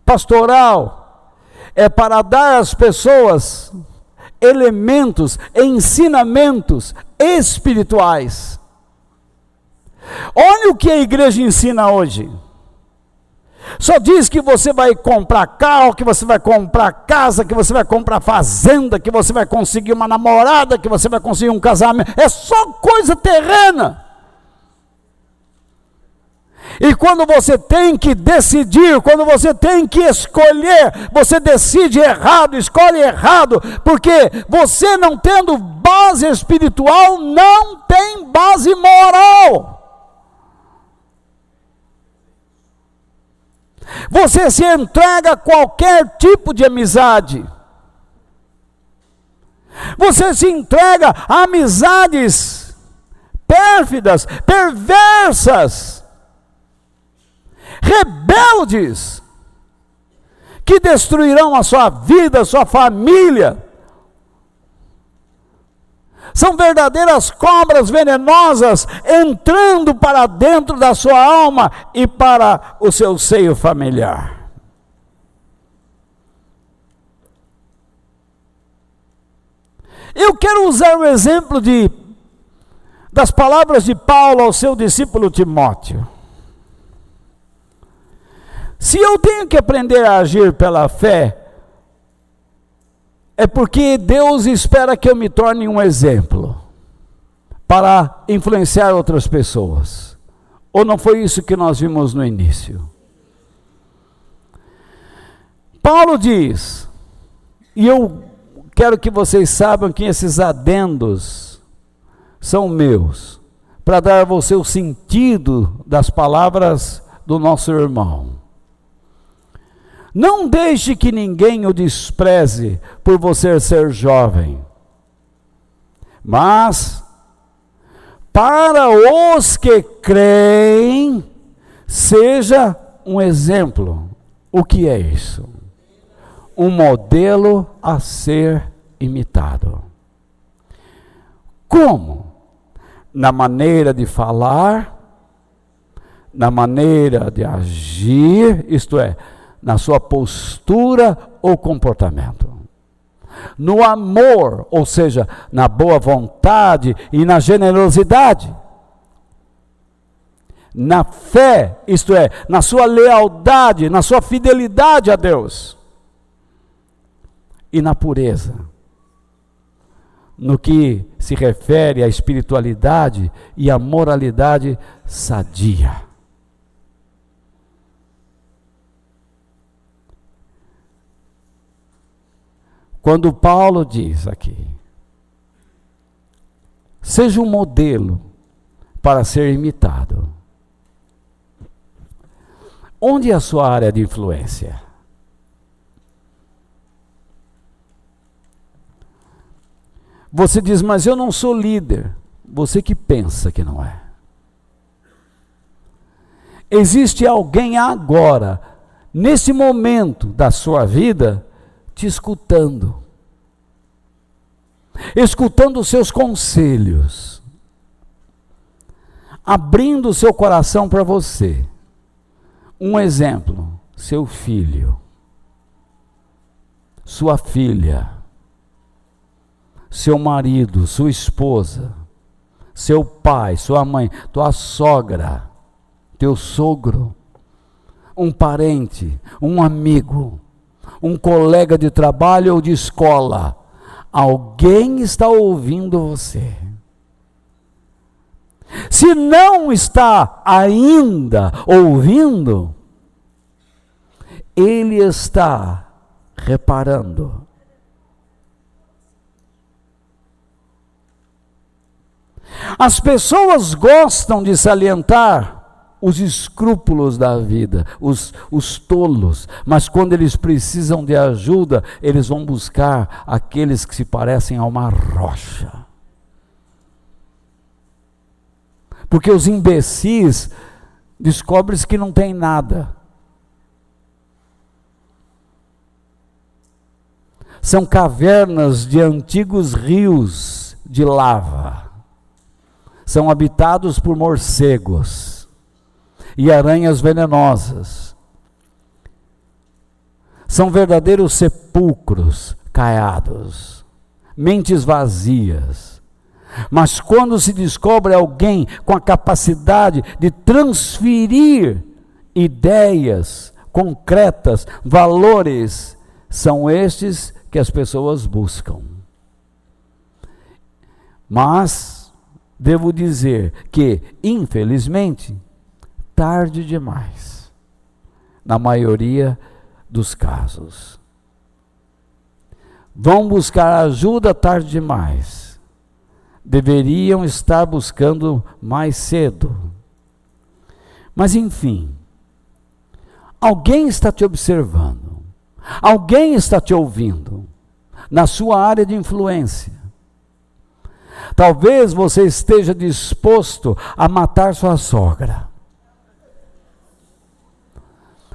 pastoral é para dar às pessoas elementos, ensinamentos espirituais. Olha o que a igreja ensina hoje. Só diz que você vai comprar carro, que você vai comprar casa, que você vai comprar fazenda, que você vai conseguir uma namorada, que você vai conseguir um casamento. É só coisa terrena. E quando você tem que decidir, quando você tem que escolher, você decide errado, escolhe errado, porque você não tendo base espiritual, não tem base moral. Você se entrega a qualquer tipo de amizade. Você se entrega a amizades pérfidas, perversas, rebeldes, que destruirão a sua vida, a sua família. São verdadeiras cobras venenosas entrando para dentro da sua alma e para o seu seio familiar. Eu quero usar o exemplo das palavras de Paulo ao seu discípulo Timóteo. Se eu tenho que aprender a agir pela fé, é porque Deus espera que eu me torne um exemplo para influenciar outras pessoas. Ou não foi isso que nós vimos no início? Paulo diz, e eu quero que vocês saibam que esses adendos são meus, para dar a você o sentido das palavras do nosso irmão. Não deixe que ninguém o despreze por você ser jovem. Mas, para os que creem, seja um exemplo. O que é isso? Um modelo a ser imitado. Como? Na maneira de falar, na maneira de agir, isto é, na sua postura ou comportamento. No amor, ou seja, na boa vontade e na generosidade. Na fé, isto é, na sua lealdade, na sua fidelidade a Deus. E na pureza. No que se refere à espiritualidade e à moralidade sadia. Quando Paulo diz aqui, seja um modelo para ser imitado. Onde é a sua área de influência? Você diz, mas eu não sou líder. Você que pensa que não é. Existe alguém agora, nesse momento da sua vida, te escutando os seus conselhos, abrindo o seu coração para você. Um exemplo, seu filho, sua filha, seu marido, sua esposa, seu pai, sua mãe, tua sogra, teu sogro, um parente, um amigo, um colega de trabalho ou de escola, alguém está ouvindo você. Se não está ainda ouvindo, ele está reparando. As pessoas gostam de salientar os escrúpulos da vida, os tolos, mas quando eles precisam de ajuda, eles vão buscar aqueles que se parecem a uma rocha. Porque os imbecis descobrem que não tem nada. São cavernas de antigos rios de lava. São habitados por morcegos e aranhas venenosas. São verdadeiros sepulcros sepulcros caiados, mentes vazias. Mas quando se descobre alguém com a capacidade de transferir ideias concretas, valores, são estes que as pessoas buscam. Mas devo dizer que, infelizmente, tarde demais, na maioria dos casos. Vão buscar ajuda tarde demais. Deveriam estar buscando mais cedo. Mas enfim, alguém está te observando, alguém está te ouvindo, na sua área de influência. Talvez você esteja disposto a matar sua sogra.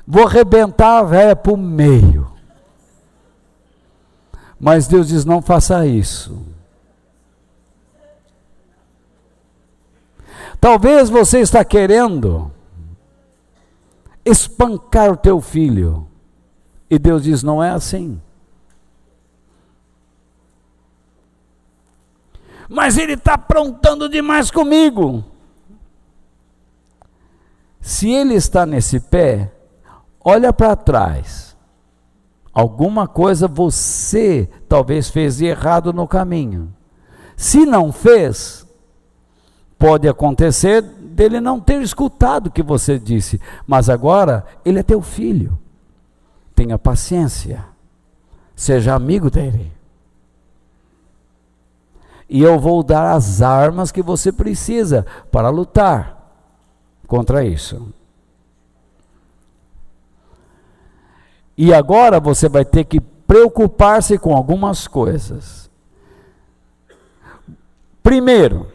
Vou arrebentar a véia para o meio. Mas Deus diz, não faça isso. Talvez você está querendo espancar o teu filho. E Deus diz, não é assim. Mas ele está aprontando demais comigo. Se ele está nesse pé, olha para trás. Alguma coisa você talvez fez de errado no caminho. Se não fez, pode acontecer dele não ter escutado o que você disse, mas agora ele é teu filho. Tenha paciência. Seja amigo dele. E eu vou dar as armas que você precisa para lutar contra isso. E agora você vai ter que preocupar-se com algumas coisas. Primeiro,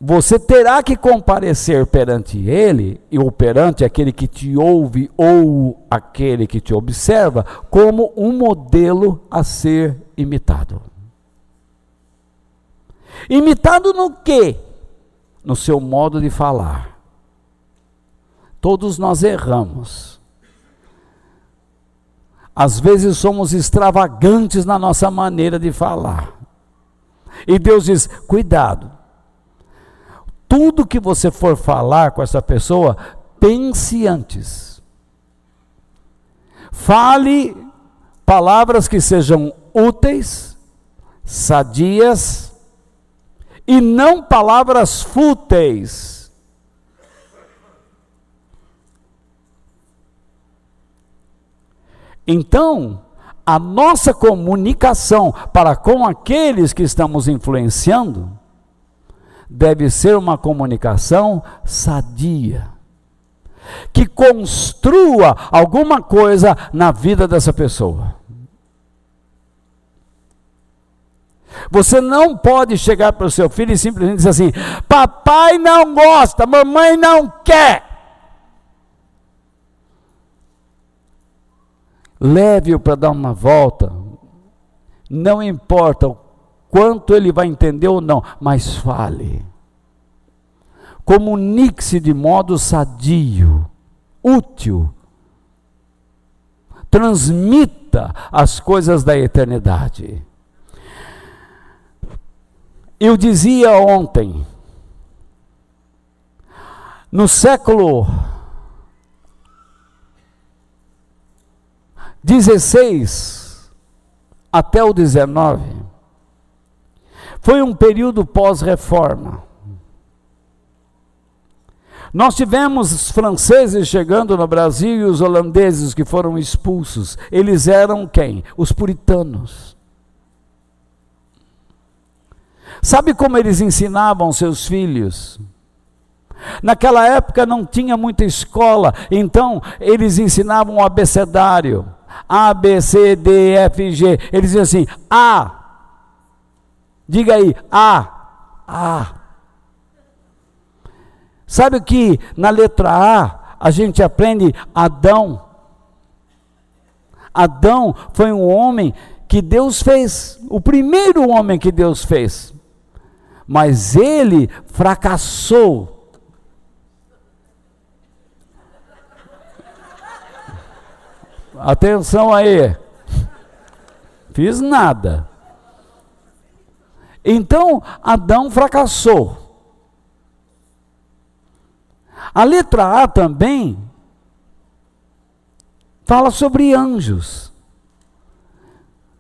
você terá que comparecer perante ele, ou perante aquele que te ouve, ou aquele que te observa, como um modelo a ser imitado. Imitado no quê? No seu modo de falar. Todos nós erramos. Às vezes somos extravagantes na nossa maneira de falar. E Deus diz, cuidado. Tudo que você for falar com essa pessoa, pense antes. Fale palavras que sejam úteis, sadias, e não palavras fúteis. Então, a nossa comunicação para com aqueles que estamos influenciando deve ser uma comunicação sadia, que construa alguma coisa na vida dessa pessoa. Você não pode chegar para o seu filho e simplesmente dizer assim, papai não gosta, mamãe não quer. Leve-o para dar uma volta, não importa o quanto ele vai entender ou não, mas fale. Comunique-se de modo sadio, útil. Transmita as coisas da eternidade. Eu dizia ontem, no século 16 até o 19, foi um período pós-reforma. Nós tivemos os franceses chegando no Brasil e os holandeses que foram expulsos. Eles eram quem? Os puritanos. Sabe como eles ensinavam seus filhos? Naquela época não tinha muita escola, então eles ensinavam o abecedário. A, B, C, D, F, G. Eles diziam assim, A. Diga aí, A. Sabe que na letra A gente aprende Adão? Adão foi um homem que Deus fez, o primeiro homem que Deus fez. Mas ele fracassou. Atenção aí. Fiz nada. Então, Adão fracassou. A letra A também fala sobre anjos.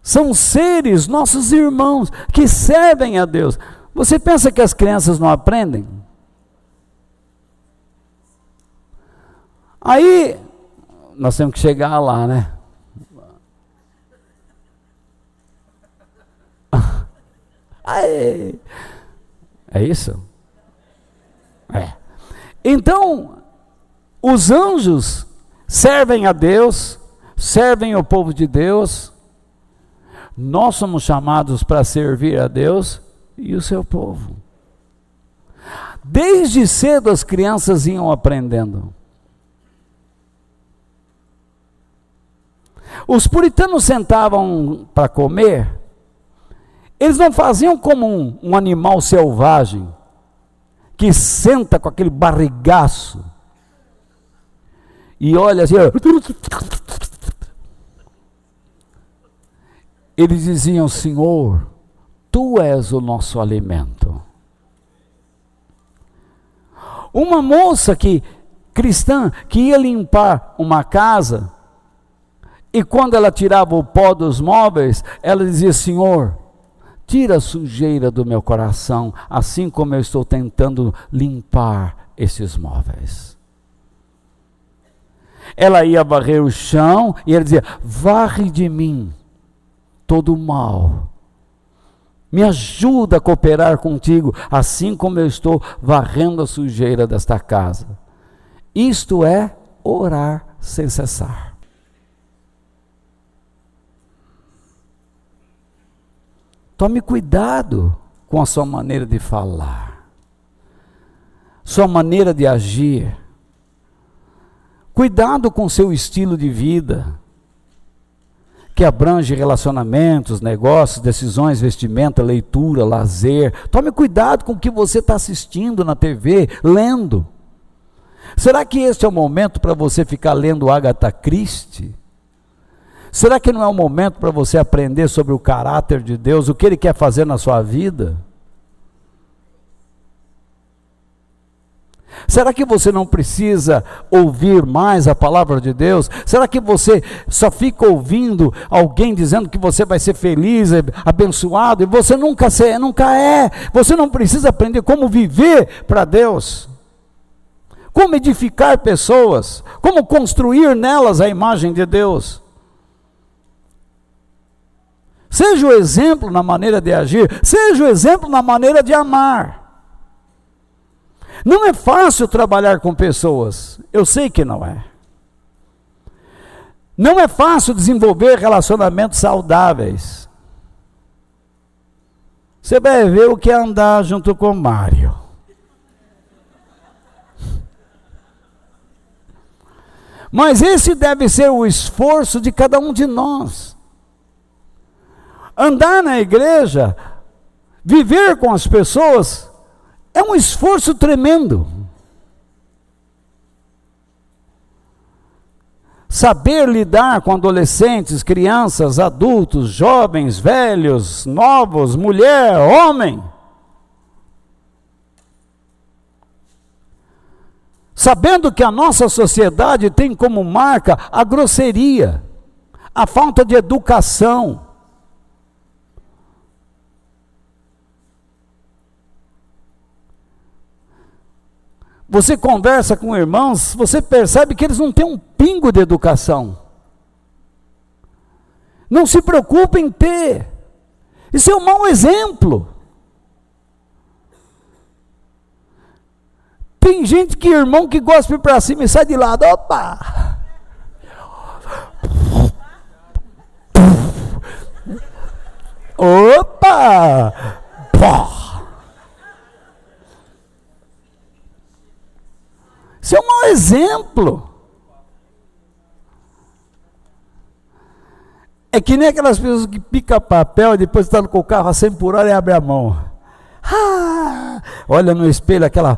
São seres, nossos irmãos, que servem a Deus. Você pensa que as crianças não aprendem? Aí, nós temos que chegar lá, né? Aí, é isso? É. Então, os anjos servem a Deus, servem o povo de Deus. Nós somos chamados para servir a Deus e o seu povo. Desde cedo as crianças iam aprendendo. Os puritanos sentavam para comer, eles não faziam como um animal selvagem, que senta com aquele barrigaço, e olha assim, eles diziam: Senhor, Tu és o nosso alimento. Uma moça cristã, que ia limpar uma casa, e quando ela tirava o pó dos móveis, ela dizia: Senhor, tira a sujeira do meu coração, assim como eu estou tentando limpar esses móveis. Ela ia varrer o chão e ela dizia: varre de mim todo o mal. Me ajuda a cooperar contigo, assim como eu estou varrendo a sujeira desta casa. Isto é orar sem cessar. Tome cuidado com a sua maneira de falar, sua maneira de agir. Cuidado com o seu estilo de vida, que abrange relacionamentos, negócios, decisões, vestimenta, leitura, lazer. Tome cuidado com o que você está assistindo na TV, lendo. Será que este é o momento para você ficar lendo Agatha Christie? Será que não é o momento para você aprender sobre o caráter de Deus, o que Ele quer fazer na sua vida? Será que você não precisa ouvir mais a palavra de Deus? Será que você só fica ouvindo alguém dizendo que você vai ser feliz, abençoado, e você nunca é? Você não precisa aprender como viver para Deus, como edificar pessoas, como construir nelas a imagem de Deus. Seja o exemplo na maneira de agir, seja o exemplo na maneira de amar. Não é fácil trabalhar com pessoas, eu sei que não é. Não é fácil desenvolver relacionamentos saudáveis. Você vai ver o que é andar junto com o Mário. Mas esse deve ser o esforço de cada um de nós. Andar na igreja, viver com as pessoas, é um esforço tremendo. Saber lidar com adolescentes, crianças, adultos, jovens, velhos, novos, mulher, homem. Sabendo que a nossa sociedade tem como marca a grosseria, a falta de educação. Você conversa com irmãos, você percebe que eles não têm um pingo de educação. Não se preocupe em ter. Isso é um mau exemplo. Tem gente que, irmão, que gosta de ir para cima e sai de lado. Opa! Opa! Pá! Isso é um mau exemplo. É que nem aquelas pessoas que picam papel e depois estão com o carro a 100 por hora e abre a mão. Olha no espelho aquela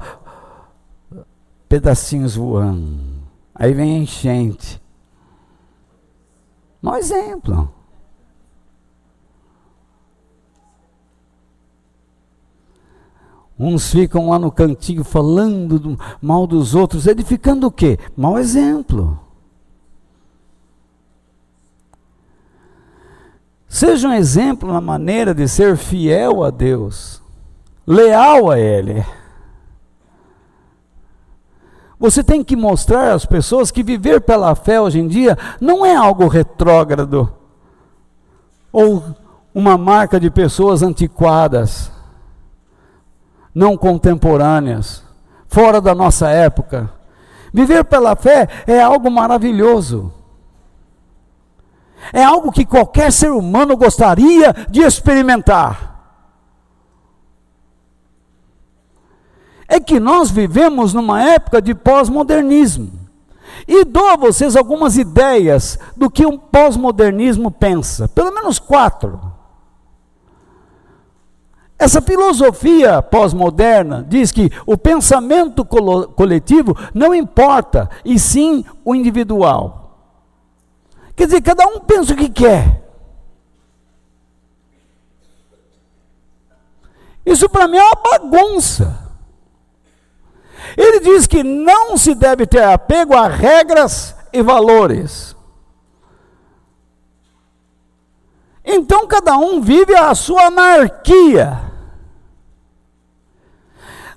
pedacinhos voando. Aí vem a enchente. Mau exemplo. Uns ficam lá no cantinho falando mal dos outros, edificando o quê? Mau exemplo. Seja um exemplo na maneira de ser fiel a Deus, leal a Ele. Você tem que mostrar às pessoas que viver pela fé hoje em dia não é algo retrógrado, ou uma marca de pessoas antiquadas, não contemporâneas, fora da nossa época. Viver pela fé é algo maravilhoso. É algo que qualquer ser humano gostaria de experimentar. É que nós vivemos numa época de pós-modernismo. E dou a vocês algumas ideias do que um pós-modernismo pensa. Pelo menos 4. Essa filosofia pós-moderna diz que o pensamento coletivo não importa, e sim o individual. Quer dizer, cada um pensa o que quer. Isso para mim é uma bagunça. Ele diz que não se deve ter apego a regras e valores. Então cada um vive a sua anarquia.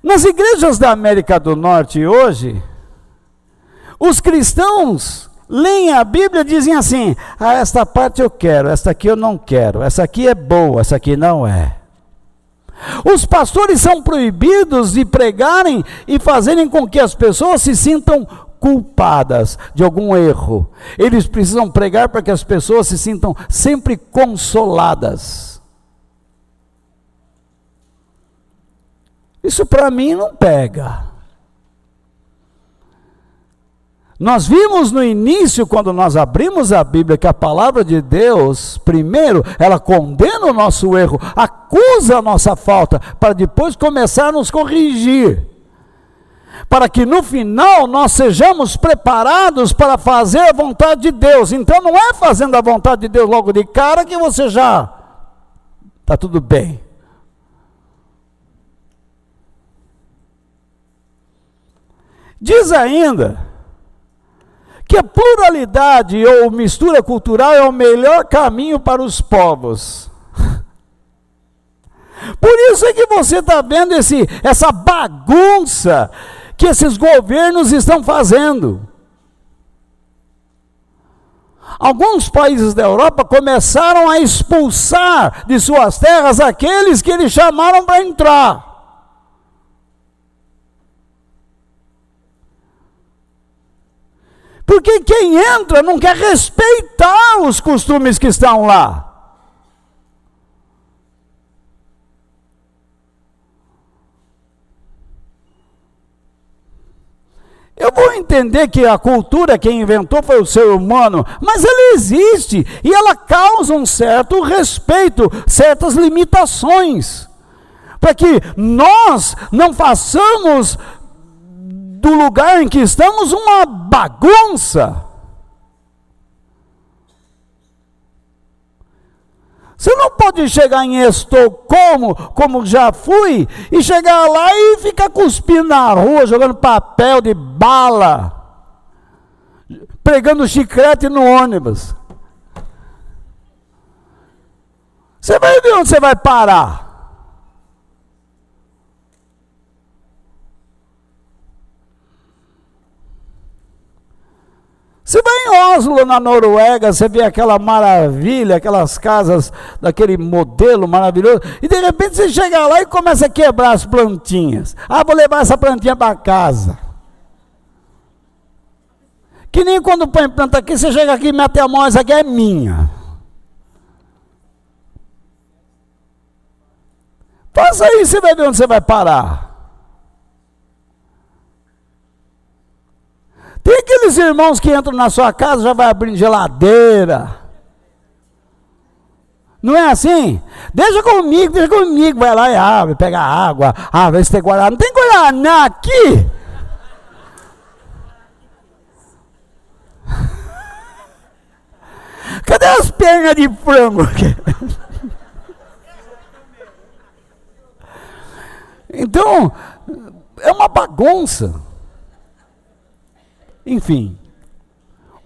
Nas igrejas da América do Norte hoje, os cristãos leem a Bíblia e dizem assim: ah, esta parte eu quero, esta aqui eu não quero, essa aqui é boa, essa aqui não é. Os pastores são proibidos de pregarem e fazerem com que as pessoas se sintam culpadas de algum erro. Eles precisam pregar para que as pessoas se sintam sempre consoladas. Isso para mim não pega. Nós vimos no início, quando nós abrimos a Bíblia, que a palavra de Deus, primeiro, ela condena o nosso erro, acusa a nossa falta, para depois começar a nos corrigir. Para que no final nós sejamos preparados para fazer a vontade de Deus. Então não é fazendo a vontade de Deus logo de cara que você já está tudo bem. Diz ainda que a pluralidade ou mistura cultural é o melhor caminho para os povos. Por isso é que você está vendo essa bagunça que esses governos estão fazendo. Alguns países da Europa começaram a expulsar de suas terras aqueles que eles chamaram para entrar. Porque quem entra não quer respeitar os costumes que estão lá. Eu vou entender que a cultura quem inventou foi o ser humano, mas ela existe e ela causa um certo respeito, certas limitações, para que nós não façamos do lugar em que estamos uma bagunça. Você não pode chegar em Estocolmo, como já fui, e chegar lá e ficar cuspindo na rua, jogando papel de bala, pregando chiclete no ônibus. Você vai ver onde você vai parar. Você vai em Oslo, na Noruega, você vê aquela maravilha, aquelas casas daquele modelo maravilhoso, e de repente você chega lá e começa a quebrar as plantinhas. Ah, vou levar essa plantinha para casa. Que nem quando põe planta aqui, você chega aqui e mete a mão, essa aqui é minha. Faça isso, você vai ver onde você vai parar. Tem aqueles irmãos que entram na sua casa, já vai abrindo geladeira. Não é assim? Deixa comigo, vai lá e abre, pega água, vê se tem guardado. Não tem guaraná aqui. Cadê Cadê as pernas de frango? Então, é uma bagunça. Enfim,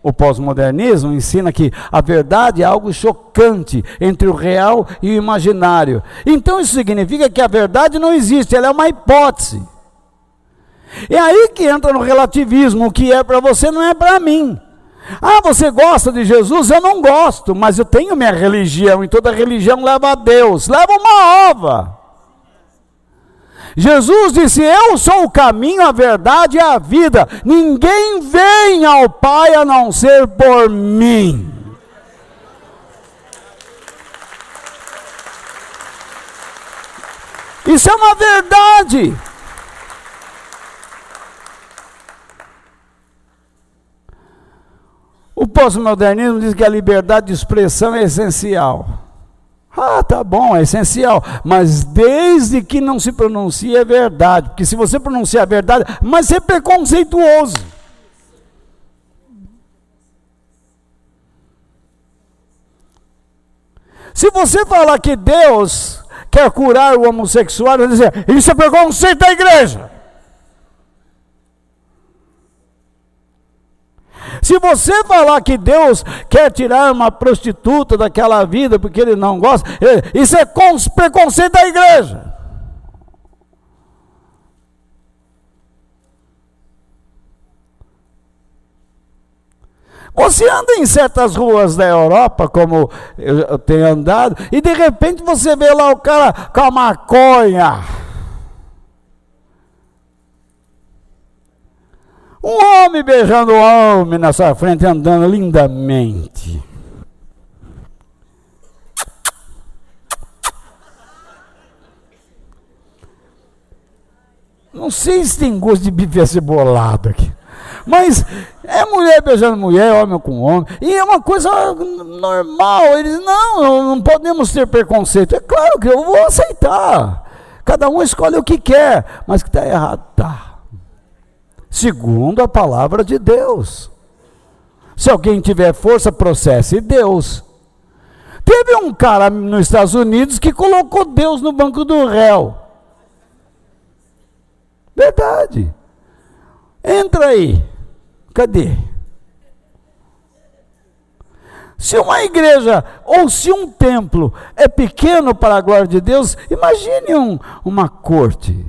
o pós-modernismo ensina que a verdade é algo chocante entre o real e o imaginário. Então isso significa que a verdade não existe, ela é uma hipótese. É aí que entra no relativismo, o que é para você não é para mim. Ah, você gosta de Jesus? Eu não gosto, mas eu tenho minha religião, e toda religião leva a Deus, leva uma ova. Jesus disse: eu sou o caminho, a verdade e a vida. Ninguém vem ao Pai a não ser por mim. Isso é uma verdade. O pós-modernismo diz que a liberdade de expressão é essencial. Ah, tá bom, é essencial, mas desde que não se pronuncie a verdade, porque se você pronunciar a verdade, mas você é preconceituoso. Se você falar que Deus quer curar o homossexual, ele dizer, isso é preconceito da igreja. Se você falar que Deus quer tirar uma prostituta daquela vida porque ele não gosta, isso é preconceito da igreja. Você anda em certas ruas da Europa, como eu tenho andado, e de repente você vê lá o cara com a maconha. Um homem beijando um homem na sua frente, andando lindamente. Não sei se tem gosto de bife acebolado aqui. Mas é mulher beijando mulher, homem com homem. E é uma coisa normal. Eles, não podemos ter preconceito. É claro que eu vou aceitar. Cada um escolhe o que quer. Mas que está errado, está. Segundo a palavra de Deus. Se alguém tiver força, processe Deus. Teve um cara nos Estados Unidos que colocou Deus no banco do réu. Verdade. Entra aí. Cadê? Se uma igreja ou se um templo é pequeno para a glória de Deus, imagine uma corte.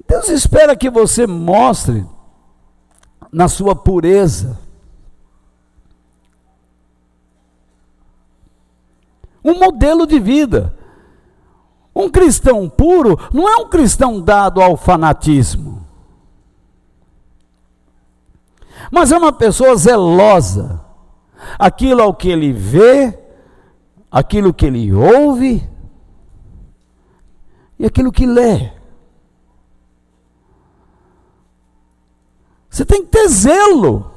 Deus espera que você mostre na sua pureza um modelo de vida. Um cristão puro não é um cristão dado ao fanatismo, mas é uma pessoa zelosa. Aquilo ao que ele vê, aquilo que ele ouve e aquilo que lê. Você tem que ter zelo.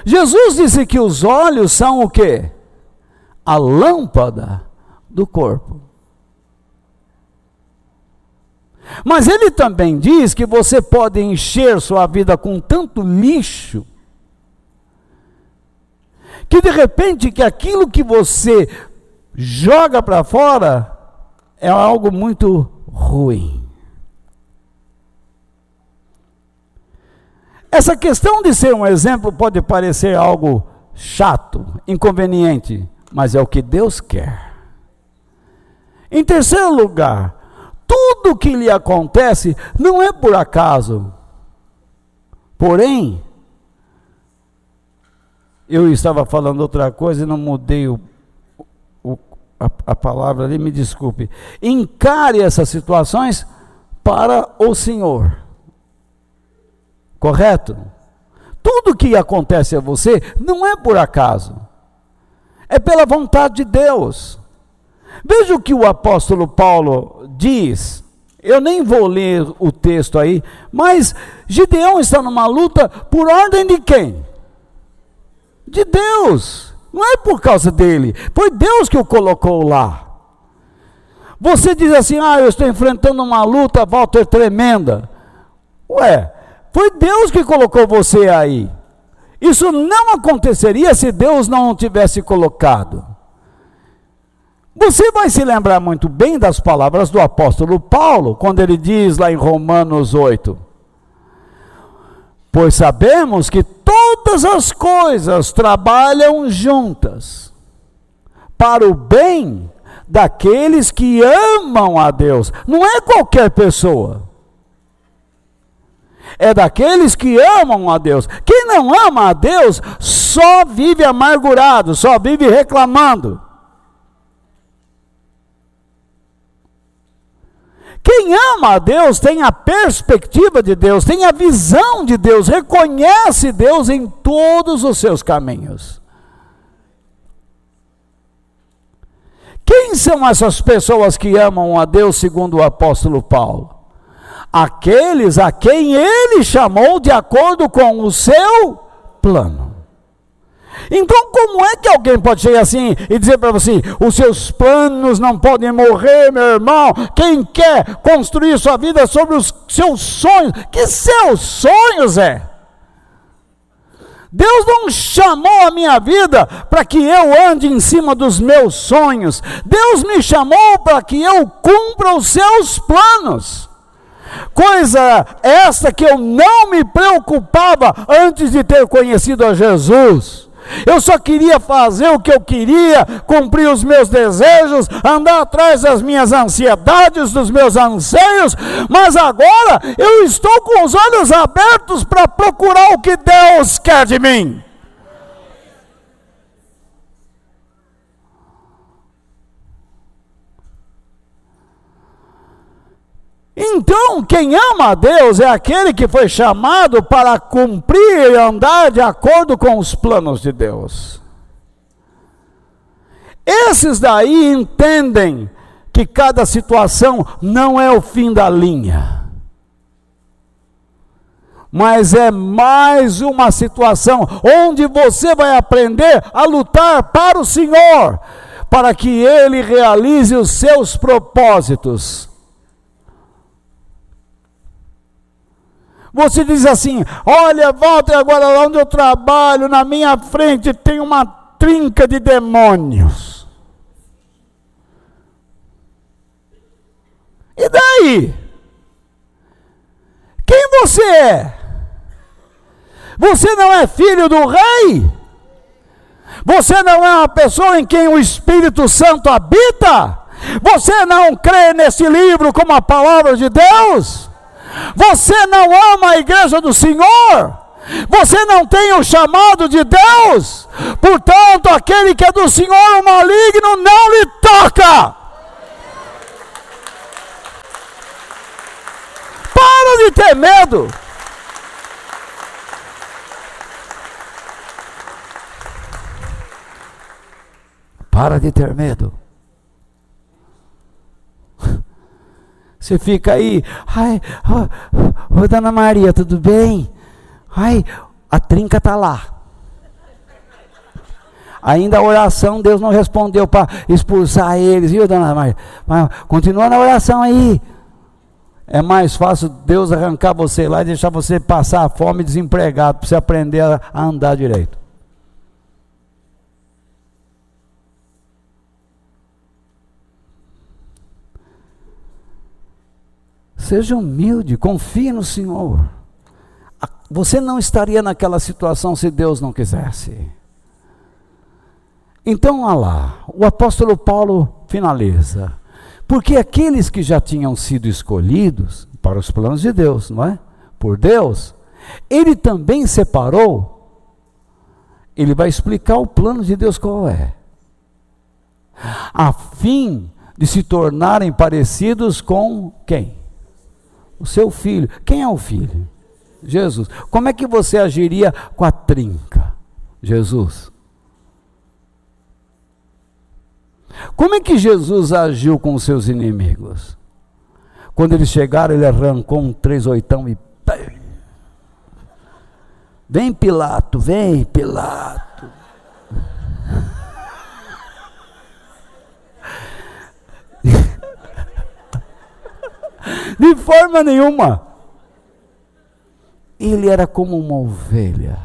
Jesus disse que os olhos são o quê? A lâmpada do corpo. Mas ele também diz que você pode encher sua vida com tanto lixo, que de repente que aquilo que você joga para fora é algo muito ruim. Essa questão de ser um exemplo pode parecer algo chato, inconveniente, mas é o que Deus quer. Em terceiro lugar, tudo que lhe acontece não é por acaso. Porém, eu estava falando outra coisa e não mudei a palavra ali, me desculpe. Encare essas situações para o Senhor. Correto? Tudo que acontece a você não é por acaso. É pela vontade de Deus. Veja o que o apóstolo Paulo diz. Eu nem vou ler o texto aí, mas Gideão está numa luta por ordem de quem? De Deus. Não é por causa dele. Foi Deus que o colocou lá. Você diz assim: ah, eu estou enfrentando uma luta, Walter, tremenda. Ué, foi Deus que colocou você aí. Isso não aconteceria se Deus não o tivesse colocado. Você vai se lembrar muito bem das palavras do apóstolo Paulo, quando ele diz lá em Romanos 8: pois sabemos que todas as coisas trabalham juntas para o bem daqueles que amam a Deus. Não é qualquer pessoa, é daqueles que amam a Deus. Quem não ama a Deus só vive amargurado, só vive reclamando. Quem ama a Deus tem a perspectiva de Deus, tem a visão de Deus, reconhece Deus em todos os seus caminhos. Quem são essas pessoas que amam a Deus, segundo o apóstolo Paulo? Aqueles a quem ele chamou de acordo com o seu plano. Então, como é que alguém pode chegar assim e dizer para você: os seus planos não podem morrer, meu irmão? Quem quer construir sua vida sobre os seus sonhos? Que seus sonhos é? Deus não chamou a minha vida para que eu ande em cima dos meus sonhos. Deus me chamou para que eu cumpra os seus planos. Coisa essa que eu não me preocupava antes de ter conhecido a Jesus. Eu só queria fazer o que eu queria, cumprir os meus desejos, andar atrás das minhas ansiedades, dos meus anseios, mas agora eu estou com os olhos abertos para procurar o que Deus quer de mim. Então, quem ama a Deus é aquele que foi chamado para cumprir e andar de acordo com os planos de Deus. Esses daí entendem que cada situação não é o fim da linha, mas é mais uma situação onde você vai aprender a lutar para o Senhor, para que Ele realize os seus propósitos. Você diz assim: olha, Walter, agora lá onde eu trabalho, na minha frente tem uma trinca de demônios. E daí? Quem você é? Você não é filho do rei? Você não é uma pessoa em quem o Espírito Santo habita? Você não crê nesse livro como a palavra de Deus? Você não ama a igreja do Senhor? Você não tem o chamado de Deus? Portanto, aquele que é do Senhor, o maligno, não lhe toca. Para de ter medo. Para de ter medo. Você fica aí: ai, oi, dona Maria, tudo bem? Ai, a trinca está lá. Ainda a oração Deus não respondeu para expulsar eles, viu, dona Maria? Mas continua na oração aí. É mais fácil Deus arrancar você lá e deixar você passar fome desempregado, para você aprender a andar direito. Seja humilde, confie no Senhor. Você não estaria naquela situação se Deus não quisesse. Então, olha lá, o apóstolo Paulo finaliza: porque aqueles que já tinham sido escolhidos para os planos de Deus, não é? Por Deus, Ele também separou. Ele vai explicar o plano de Deus qual é. A fim de se tornarem parecidos com quem? O seu filho. Quem é o filho? Jesus. Como é que você agiria com a trinca? Jesus. Como é que Jesus agiu com os seus inimigos? Quando eles chegaram, ele arrancou um 38 e... Vem, Pilato, vem, Pilato. De forma nenhuma. Ele era como uma ovelha.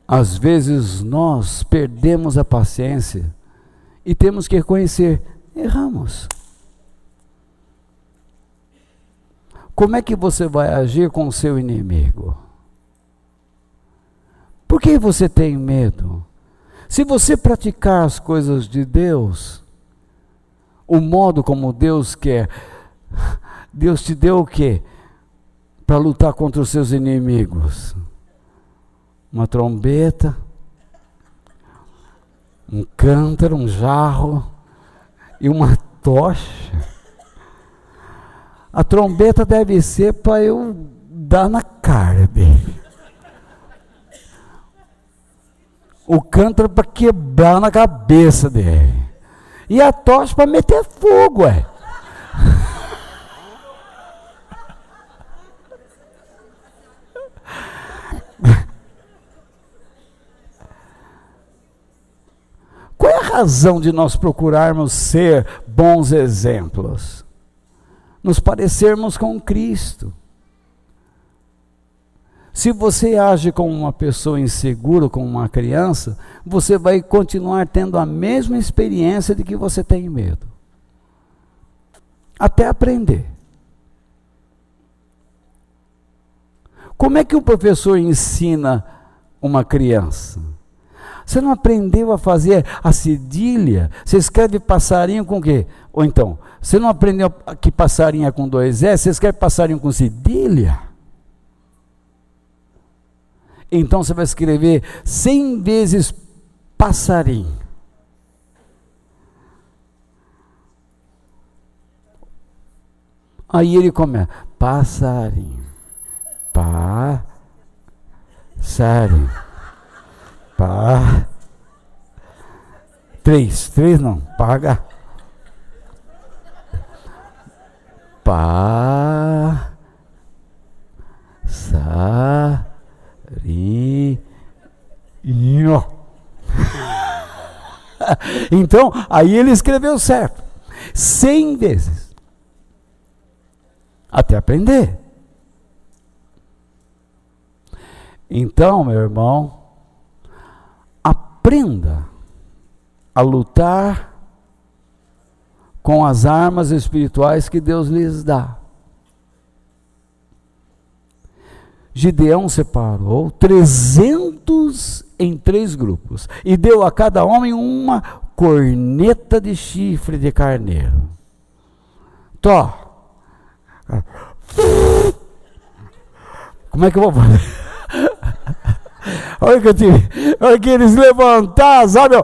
Às vezes nós perdemos a paciência e temos que reconhecer, erramos. Como é que você vai agir com o seu inimigo? Por que você tem medo? Se você praticar as coisas de Deus, o modo como Deus quer, Deus te deu o quê? Para lutar contra os seus inimigos. Uma trombeta, um cântaro, um jarro e uma tocha. A trombeta deve ser para eu dar na cara dele. O cântaro para quebrar na cabeça dele. E a tocha para meter fogo, ué. Qual é a razão de nós procurarmos ser bons exemplos? Nos parecermos com Cristo. Se você age como uma pessoa insegura, como uma criança, você vai continuar tendo a mesma experiência de que você tem medo. Até aprender. Como é que o professor ensina uma criança? Você não aprendeu a fazer a cedilha? Você escreve passarinho com o quê? Ou então, você não aprendeu que passarinho é com 2 S? Você escreve passarinho com cedilha? Então você vai escrever 100 vezes passarinho. Aí ele começa, passarinho, passarinho, três não, paga, passarinho. Então, aí ele escreveu certo 100 vezes até aprender. Então, meu irmão, aprenda a lutar com as armas espirituais que Deus lhes dá. Gideão separou 300 em 3 grupos e deu a cada homem uma corneta de chifre de carneiro. Como é que eu vou fazer? Olha que eles levantaram, sabe?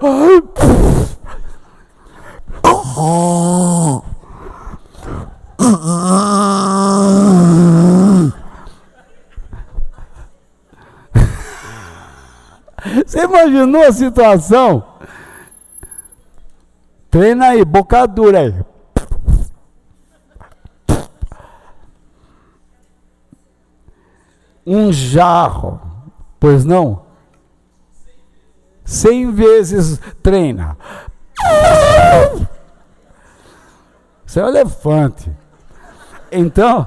Você imaginou a situação? Treina aí, bocadura aí. Um jarro, pois não? 100 vezes treina. Isso é um elefante. Então,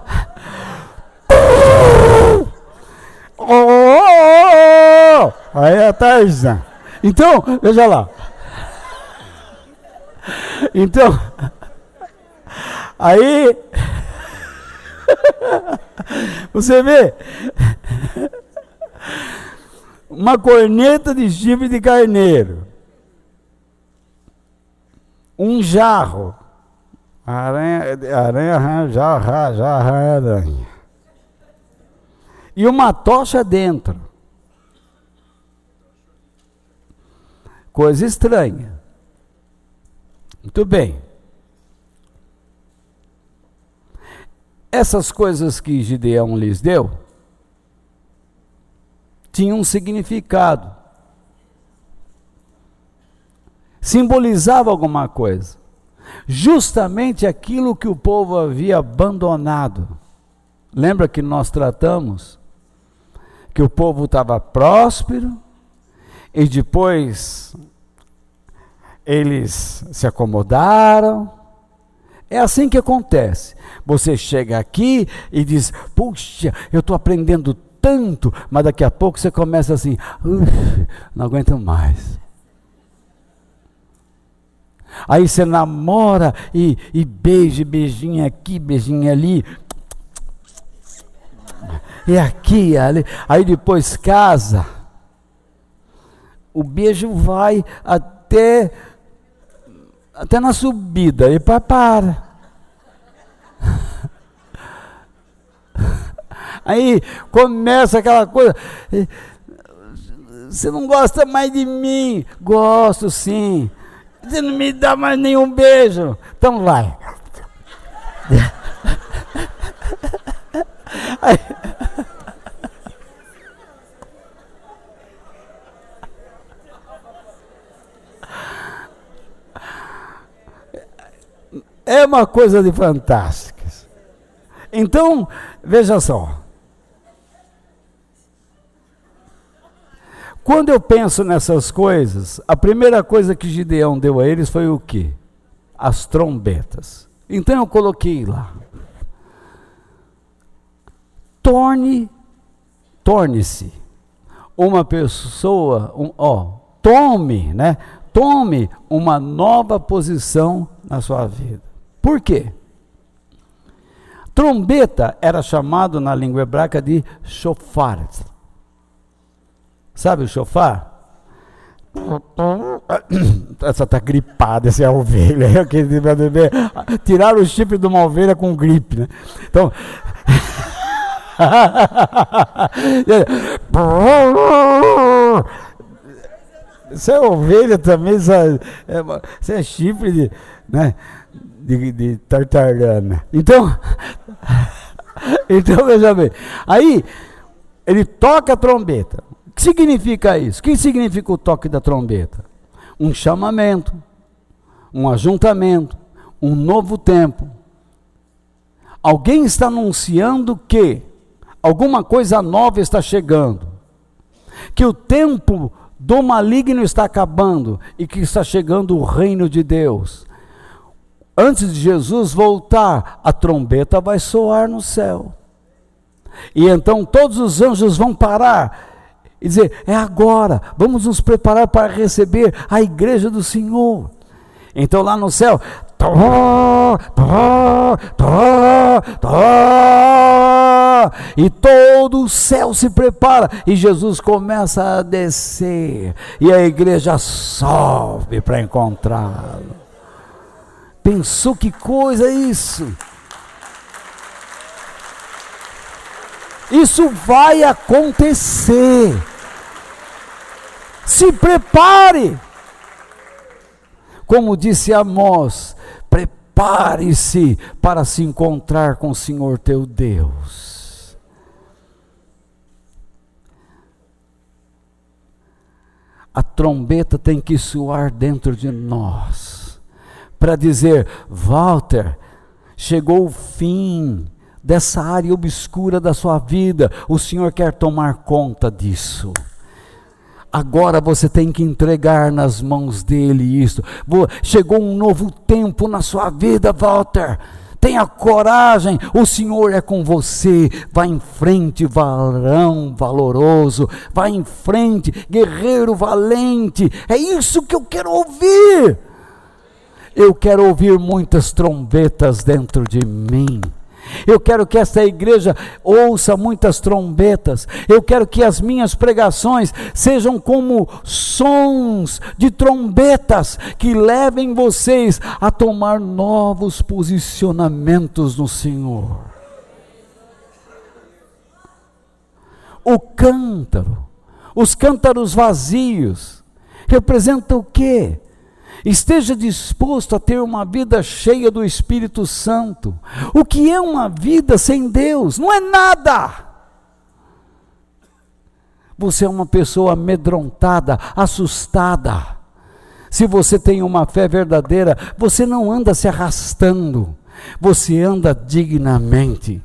aí é a Tarzan. Então, veja lá. Então, aí, você vê, uma corneta de chifre de carneiro, um jarro, aranha, e uma tocha dentro. Coisa estranha. Muito bem. Essas coisas que Gideão lhes deu tinham um significado. Simbolizava alguma coisa. Justamente aquilo que o povo havia abandonado. Lembra que nós tratamos que o povo estava próspero e depois Eles se acomodaram. É assim que acontece. Você chega aqui e diz, puxa, eu estou aprendendo tanto, mas daqui a pouco você começa assim, não aguento mais. Aí você namora e beija, beijinho aqui, beijinho ali, e aqui, e ali. Aí depois casa, o beijo vai até na subida, e para. Aí começa aquela coisa, você não gosta mais de mim? Gosto sim. Você não me dá mais nenhum beijo? Então vai. Aí, é uma coisa de fantástica. Então, veja só. Quando eu penso nessas coisas, a primeira coisa que Gideão deu a eles foi o quê? As trombetas. Então eu coloquei lá. Torne-se uma pessoa, tome uma nova posição na sua vida. Por quê? Trombeta era chamado na língua hebraica de shofar. Sabe o shofar? Essa está gripada, essa é a ovelha. Tiraram o chifre de uma ovelha com gripe, né? Então. Isso é ovelha também, isso é chifre de, né, de tartarana. Então veja bem. Aí ele toca a trombeta. O que significa isso? O que significa o toque da trombeta? Um chamamento, um ajuntamento, um novo tempo. Alguém está anunciando que alguma coisa nova está chegando, que o tempo do maligno está acabando e que está chegando o reino de Deus. Antes de Jesus voltar, a trombeta vai soar no céu. E então todos os anjos vão parar e dizer, é agora, vamos nos preparar para receber a igreja do Senhor. Então lá no céu, e todo o céu se prepara, e Jesus começa a descer, e a igreja sobe para encontrá-lo. Pensou que coisa isso? Isso vai acontecer. Se prepare. Como disse Amós, prepare-se para se encontrar com o Senhor teu Deus. A trombeta tem que soar dentro de nós, para dizer, Walter, chegou o fim dessa área obscura da sua vida, o Senhor quer tomar conta disso. Agora você tem que entregar nas mãos dele isso. Chegou um novo tempo na sua vida, Walter. Tenha coragem, o Senhor é com você. Vá em frente, varão valoroso. Vá em frente, guerreiro valente. É isso que eu quero ouvir. Eu quero ouvir muitas trombetas dentro de mim. Eu quero que esta igreja ouça muitas trombetas. Eu quero que as minhas pregações sejam como sons de trombetas que levem vocês a tomar novos posicionamentos no Senhor. O cântaro, os cântaros vazios, representam o quê? Esteja disposto a ter uma vida cheia do Espírito Santo. O que é uma vida sem Deus? Não é nada. Você é uma pessoa amedrontada, assustada. Se você tem uma fé verdadeira, você não anda se arrastando, você anda dignamente.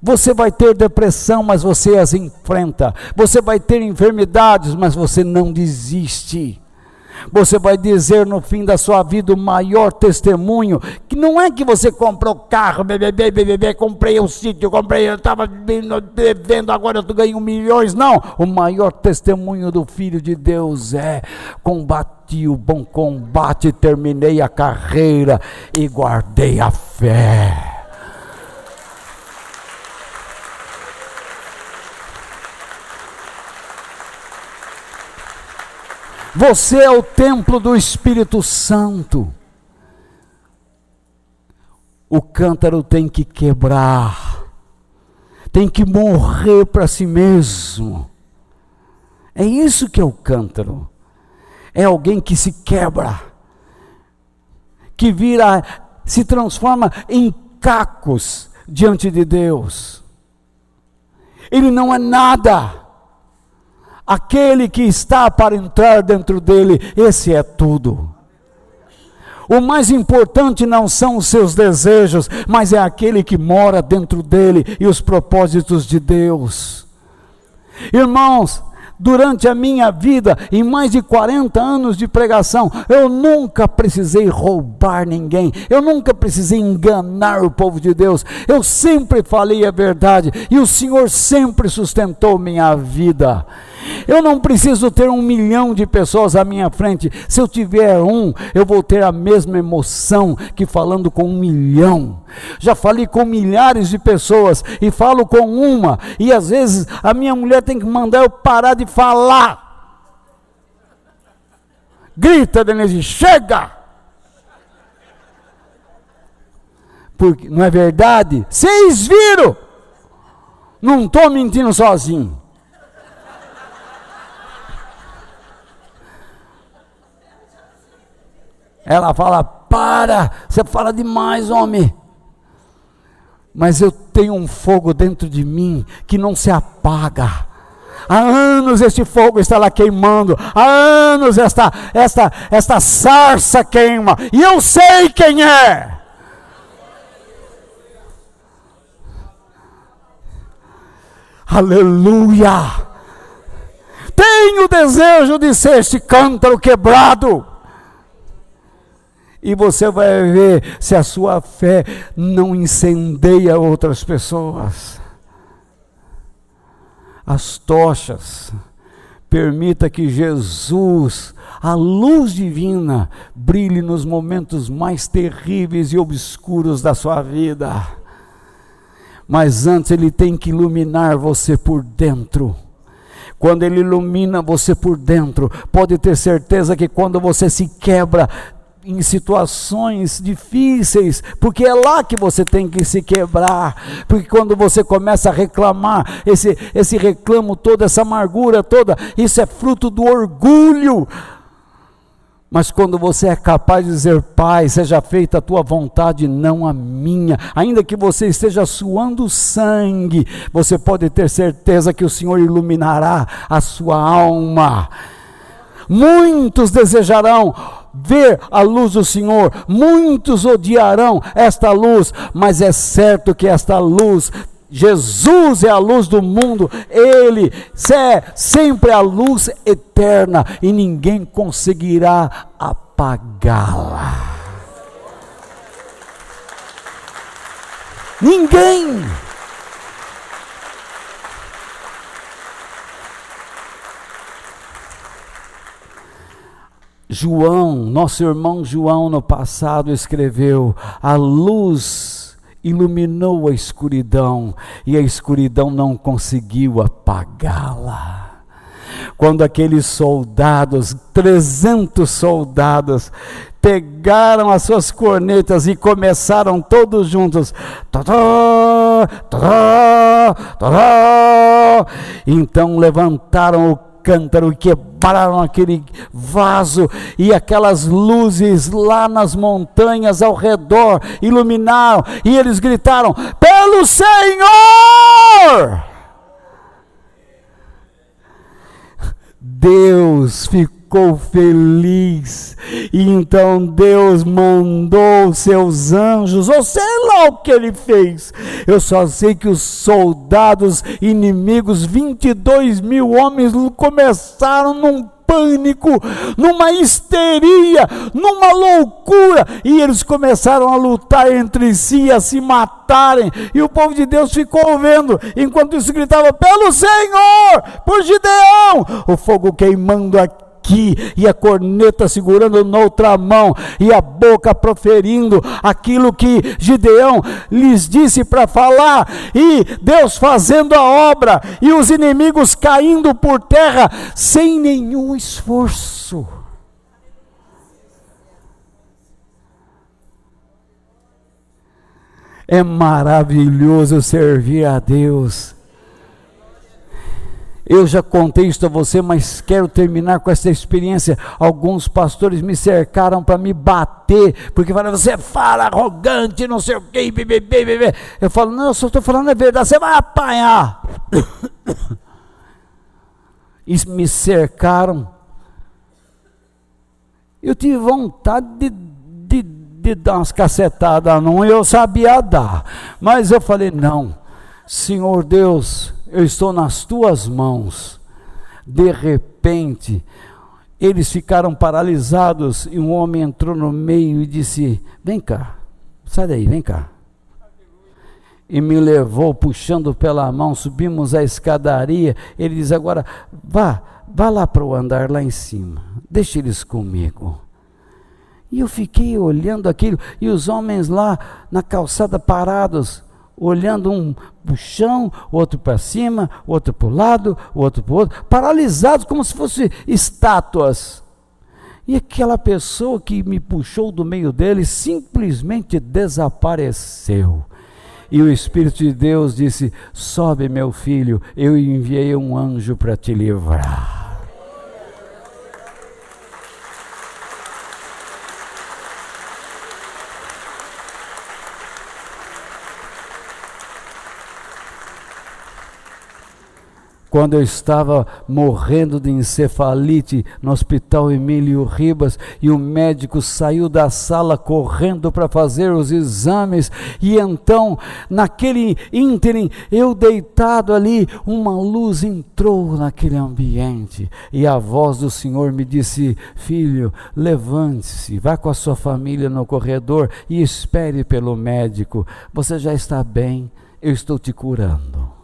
Você vai ter depressão, mas você as enfrenta. Você vai ter enfermidades, mas você não desiste. Você vai dizer no fim da sua vida o maior testemunho, que não é que você comprou carro, comprei um sítio, eu estava devendo, agora eu ganho milhões. Não, o maior testemunho do Filho de Deus é: combati o bom combate, terminei a carreira e guardei a fé. Você é o templo do Espírito Santo. O cântaro tem que quebrar, tem que morrer para si mesmo. É isso que é o cântaro. É alguém que se quebra, que se transforma em cacos diante de Deus. Ele não é nada. Aquele que está para entrar dentro dele, esse é tudo. O mais importante não são os seus desejos, mas é aquele que mora dentro dele e os propósitos de Deus. Irmãos, durante a minha vida, em mais de 40 anos de pregação, eu nunca precisei roubar ninguém, eu nunca precisei enganar o povo de Deus, eu sempre falei a verdade, e o Senhor sempre sustentou minha vida. Eu não preciso ter 1 milhão de pessoas à minha frente. Se eu tiver eu vou ter a mesma emoção que falando com 1 milhão. Já falei com milhares de pessoas e falo com uma, e às vezes a minha mulher tem que mandar eu parar de falar. Grita, Denise, chega! Porque, não é verdade? Vocês viram? Não estou mentindo sozinho. Ela fala: para, você fala demais, homem. Mas eu tenho um fogo dentro de mim que não se apaga. Há anos este fogo está lá queimando. Há anos esta sarça queima. E eu sei quem é. Aleluia. Tenho desejo de ser este cântaro quebrado. E você vai ver se a sua fé não incendeia outras pessoas. As tochas, permita que Jesus, a luz divina, brilhe nos momentos mais terríveis e obscuros da sua vida. Mas antes ele tem que iluminar você por dentro. Quando ele ilumina você por dentro, pode ter certeza que quando você se quebra em situações difíceis, porque é lá que você tem que se quebrar, porque quando você começa a reclamar, esse reclamo todo, essa amargura toda, isso é fruto do orgulho. Mas quando você é capaz de dizer: Pai, seja feita a tua vontade, não a minha, ainda que você esteja suando sangue, você pode ter certeza que o Senhor iluminará a sua alma. Muitos desejarão ver a luz do Senhor, muitos odiarão esta luz, mas é certo que esta luz, Jesus é a luz do mundo, Ele é sempre a luz eterna e ninguém conseguirá apagá-la. Ninguém. João, nosso irmão João no passado escreveu: a luz iluminou a escuridão e a escuridão não conseguiu apagá-la. Quando aqueles soldados, 300 soldados, pegaram as suas cornetas e começaram todos juntos, então levantaram o cântaro e quebraram aquele vaso, e aquelas luzes lá nas montanhas ao redor iluminaram, e eles gritaram: pelo Senhor! Deus ficou feliz, e então Deus mandou seus anjos, ou sei lá o que ele fez. Eu só sei que os soldados inimigos, 22 mil homens, começaram num pânico, numa histeria, numa loucura, e eles começaram a lutar entre si, a se matarem, e o povo de Deus ficou vendo, enquanto isso gritava, pelo Senhor, por Gideão, o fogo queimando aqui, e a corneta segurando na outra mão, e a boca proferindo aquilo que Gideão lhes disse para falar, e Deus fazendo a obra, e os inimigos caindo por terra, sem nenhum esforço. É maravilhoso servir a Deus. Eu já contei isso a você, mas quero terminar com essa experiência. Alguns pastores me cercaram para me bater, porque falaram, você fala arrogante, não sei o que, bebê. Eu falo, não, eu só estou falando a verdade, você vai apanhar. E me cercaram. Eu tive vontade de dar umas cacetadas, não, eu sabia dar, mas eu falei, não, Senhor Deus, eu estou nas tuas mãos. De repente, eles ficaram paralisados, e um homem entrou no meio e disse, vem cá, sai daí, vem cá. E me levou puxando pela mão, subimos a escadaria, ele diz, agora vá lá para o andar lá em cima, deixa eles comigo. E eu fiquei olhando aquilo, e os homens lá na calçada parados, olhando um para o chão, outro para cima, outro para o lado, outro para o outro, paralisados como se fossem estátuas. E aquela pessoa que me puxou do meio deles simplesmente desapareceu. E o Espírito de Deus disse, sobe meu filho, eu enviei um anjo para te livrar. Quando eu estava morrendo de encefalite no hospital Emílio Ribas, e o médico saiu da sala correndo para fazer os exames, e então, naquele ínterim, eu deitado ali, uma luz entrou naquele ambiente, e a voz do Senhor me disse, filho, levante-se, vá com a sua família no corredor e espere pelo médico, você já está bem, eu estou te curando.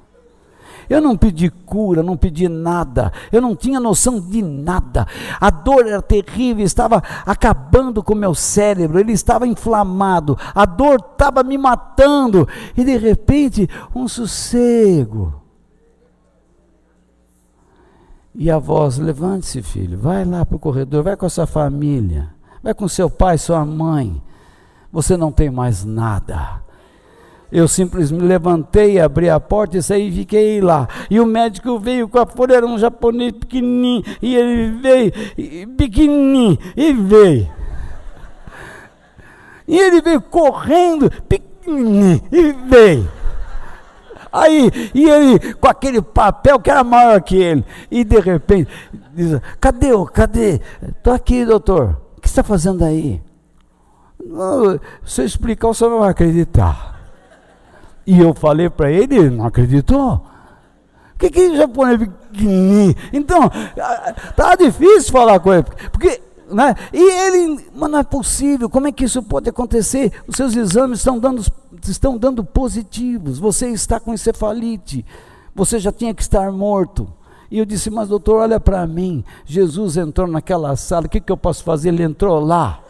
Eu não pedi cura, não pedi nada, eu não tinha noção de nada, a dor era terrível, estava acabando com o meu cérebro, ele estava inflamado, a dor estava me matando, e de repente, um sossego, e a voz, levante-se filho, vai lá para o corredor, vai com a sua família, vai com seu pai, sua mãe, você não tem mais nada. Eu simplesmente levantei, abri a porta e saí e fiquei lá. E o médico veio com a folha, era um japonês pequenininho, e ele veio, pequenininho, e veio. E ele veio correndo, pequenininho, e veio. Aí, e ele com aquele papel que era maior que ele. E de repente, diz, cadê? Estou aqui, doutor. O que você está fazendo aí? Não, se eu explicar, o senhor não vai acreditar. E eu falei para ele, ele não acreditou. O que é japonês pequenininho? Então, tá difícil falar com ele, porque, né? E ele, mas não é possível, como é que isso pode acontecer? Os seus exames estão dando positivos, você está com encefalite, você já tinha que estar morto. E eu disse, mas doutor, olha para mim, Jesus entrou naquela sala, o que eu posso fazer? Ele entrou lá.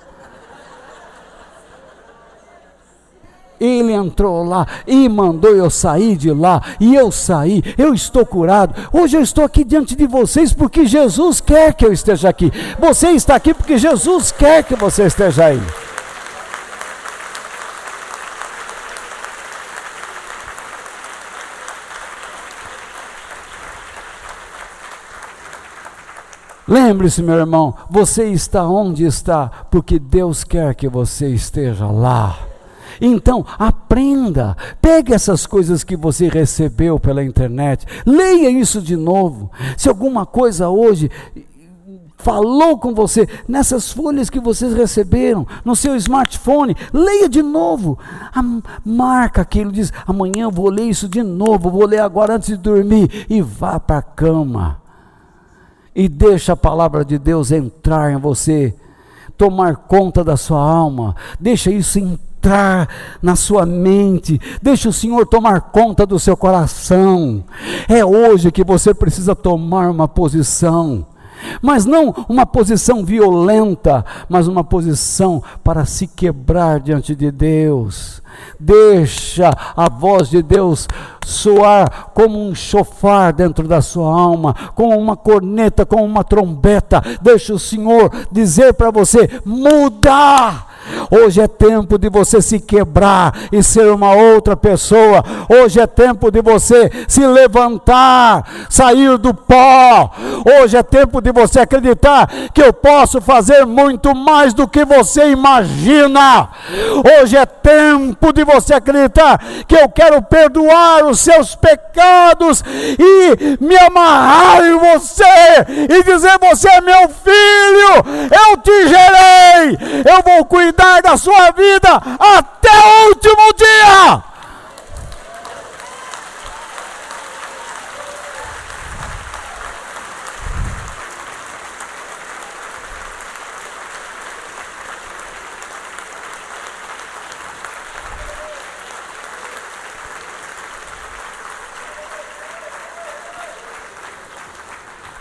Ele entrou lá e mandou eu sair de lá, e eu saí, eu estou curado. Hoje eu estou aqui diante de vocês porque Jesus quer que eu esteja aqui. Você está aqui porque Jesus quer que você esteja aí. Lembre-se, meu irmão, você está onde está porque Deus quer que você esteja lá. Então, aprenda, pegue essas coisas que você recebeu pela internet, leia isso de novo. Se alguma coisa hoje falou com você, nessas folhas que vocês receberam, no seu smartphone, leia de novo, marca aquilo, diz, amanhã eu vou ler isso de novo, vou ler agora antes de dormir, e vá para a cama. e deixa a palavra de Deus entrar em você, tomar conta da sua alma, deixa isso entrar na sua mente, deixa o Senhor tomar conta do seu coração. É hoje que você precisa tomar uma posição, mas não uma posição violenta, mas uma posição para se quebrar diante de Deus. Deixa a voz de Deus soar como um chofar dentro da sua alma, como uma corneta, como uma trombeta. Deixa o Senhor dizer para você: muda! Hoje é tempo de você se quebrar e ser uma outra pessoa. Hoje é tempo de você se levantar, sair do pó. Hoje é tempo de você acreditar que eu posso fazer muito mais do que você imagina. Hoje é tempo de você acreditar que eu quero perdoar os seus pecados e me amarrar em você e dizer: você é meu filho, eu te gerei, eu vou cuidar da sua vida até o último dia.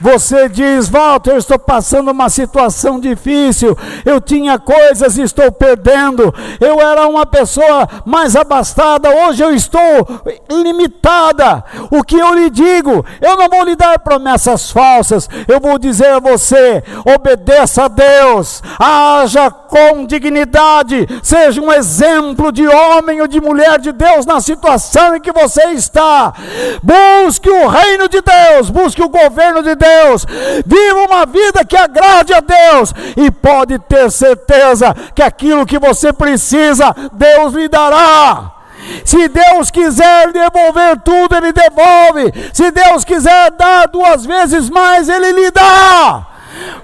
Você diz: Walter, eu estou passando uma situação difícil, eu tinha coisas e estou perdendo, eu era uma pessoa mais abastada, hoje eu estou limitada. O que eu lhe digo? Eu não vou lhe dar promessas falsas, eu vou dizer a você: obedeça a Deus, haja com dignidade, seja um exemplo de homem ou de mulher de Deus na situação em que você está. Busque o reino de Deus, busque o governo de Deus, viva uma vida que agrade a Deus, e pode ter certeza que aquilo que você precisa, Deus lhe dará. Se Deus quiser devolver tudo, Ele devolve. Se Deus quiser dar 2 vezes mais, Ele lhe dá.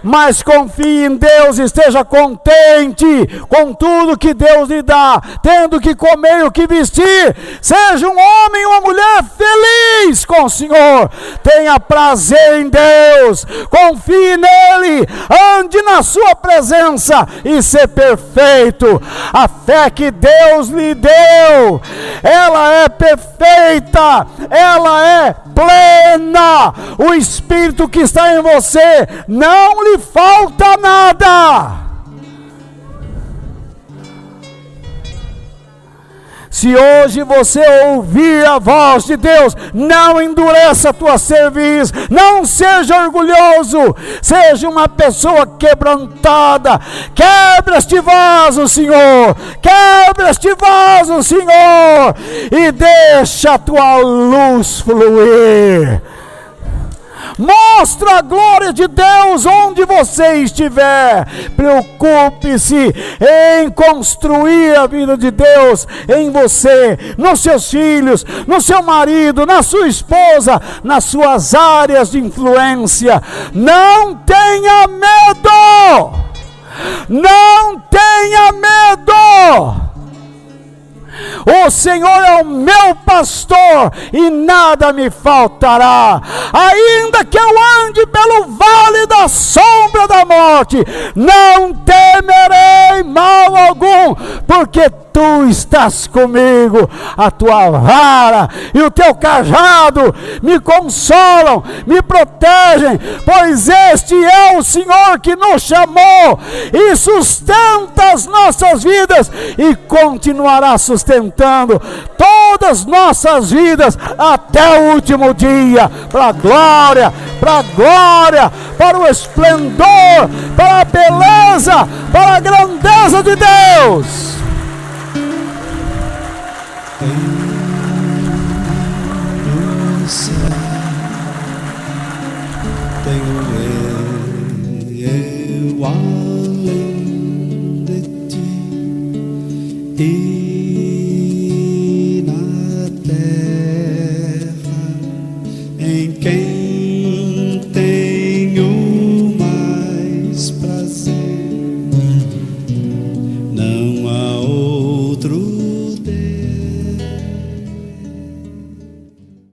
Mas confie em Deus, esteja contente com tudo que Deus lhe dá, tendo que comer e o que vestir. Seja um homem e uma mulher feliz com o Senhor, tenha prazer em Deus, confie nele, ande na sua presença e ser perfeito. A fé que Deus lhe deu, ela é perfeita, ela é plena. O Espírito que está em você, não lhe falta nada. Se hoje você ouvir a voz de Deus, não endureça a tua cerviz, não seja orgulhoso, seja uma pessoa quebrantada. Quebra este vaso, Senhor, quebra este vaso, Senhor, e deixa a tua luz fluir. Mostra a glória de Deus onde você estiver. Preocupe-se em construir a vida de Deus em você, nos seus filhos, no seu marido, na sua esposa, nas suas áreas de influência. Não tenha medo! Não tenha medo! O Senhor é o meu pastor e nada me faltará. Ainda que eu ande pelo vale da sombra da morte, não temerei mal algum, porque tu estás comigo. A tua vara e o teu cajado me consolam, me protegem, pois este é o Senhor que nos chamou e sustenta as nossas vidas e continuará sustentando todas as nossas vidas até o último dia, para a glória, para o esplendor, para a beleza, para a grandeza de Deus.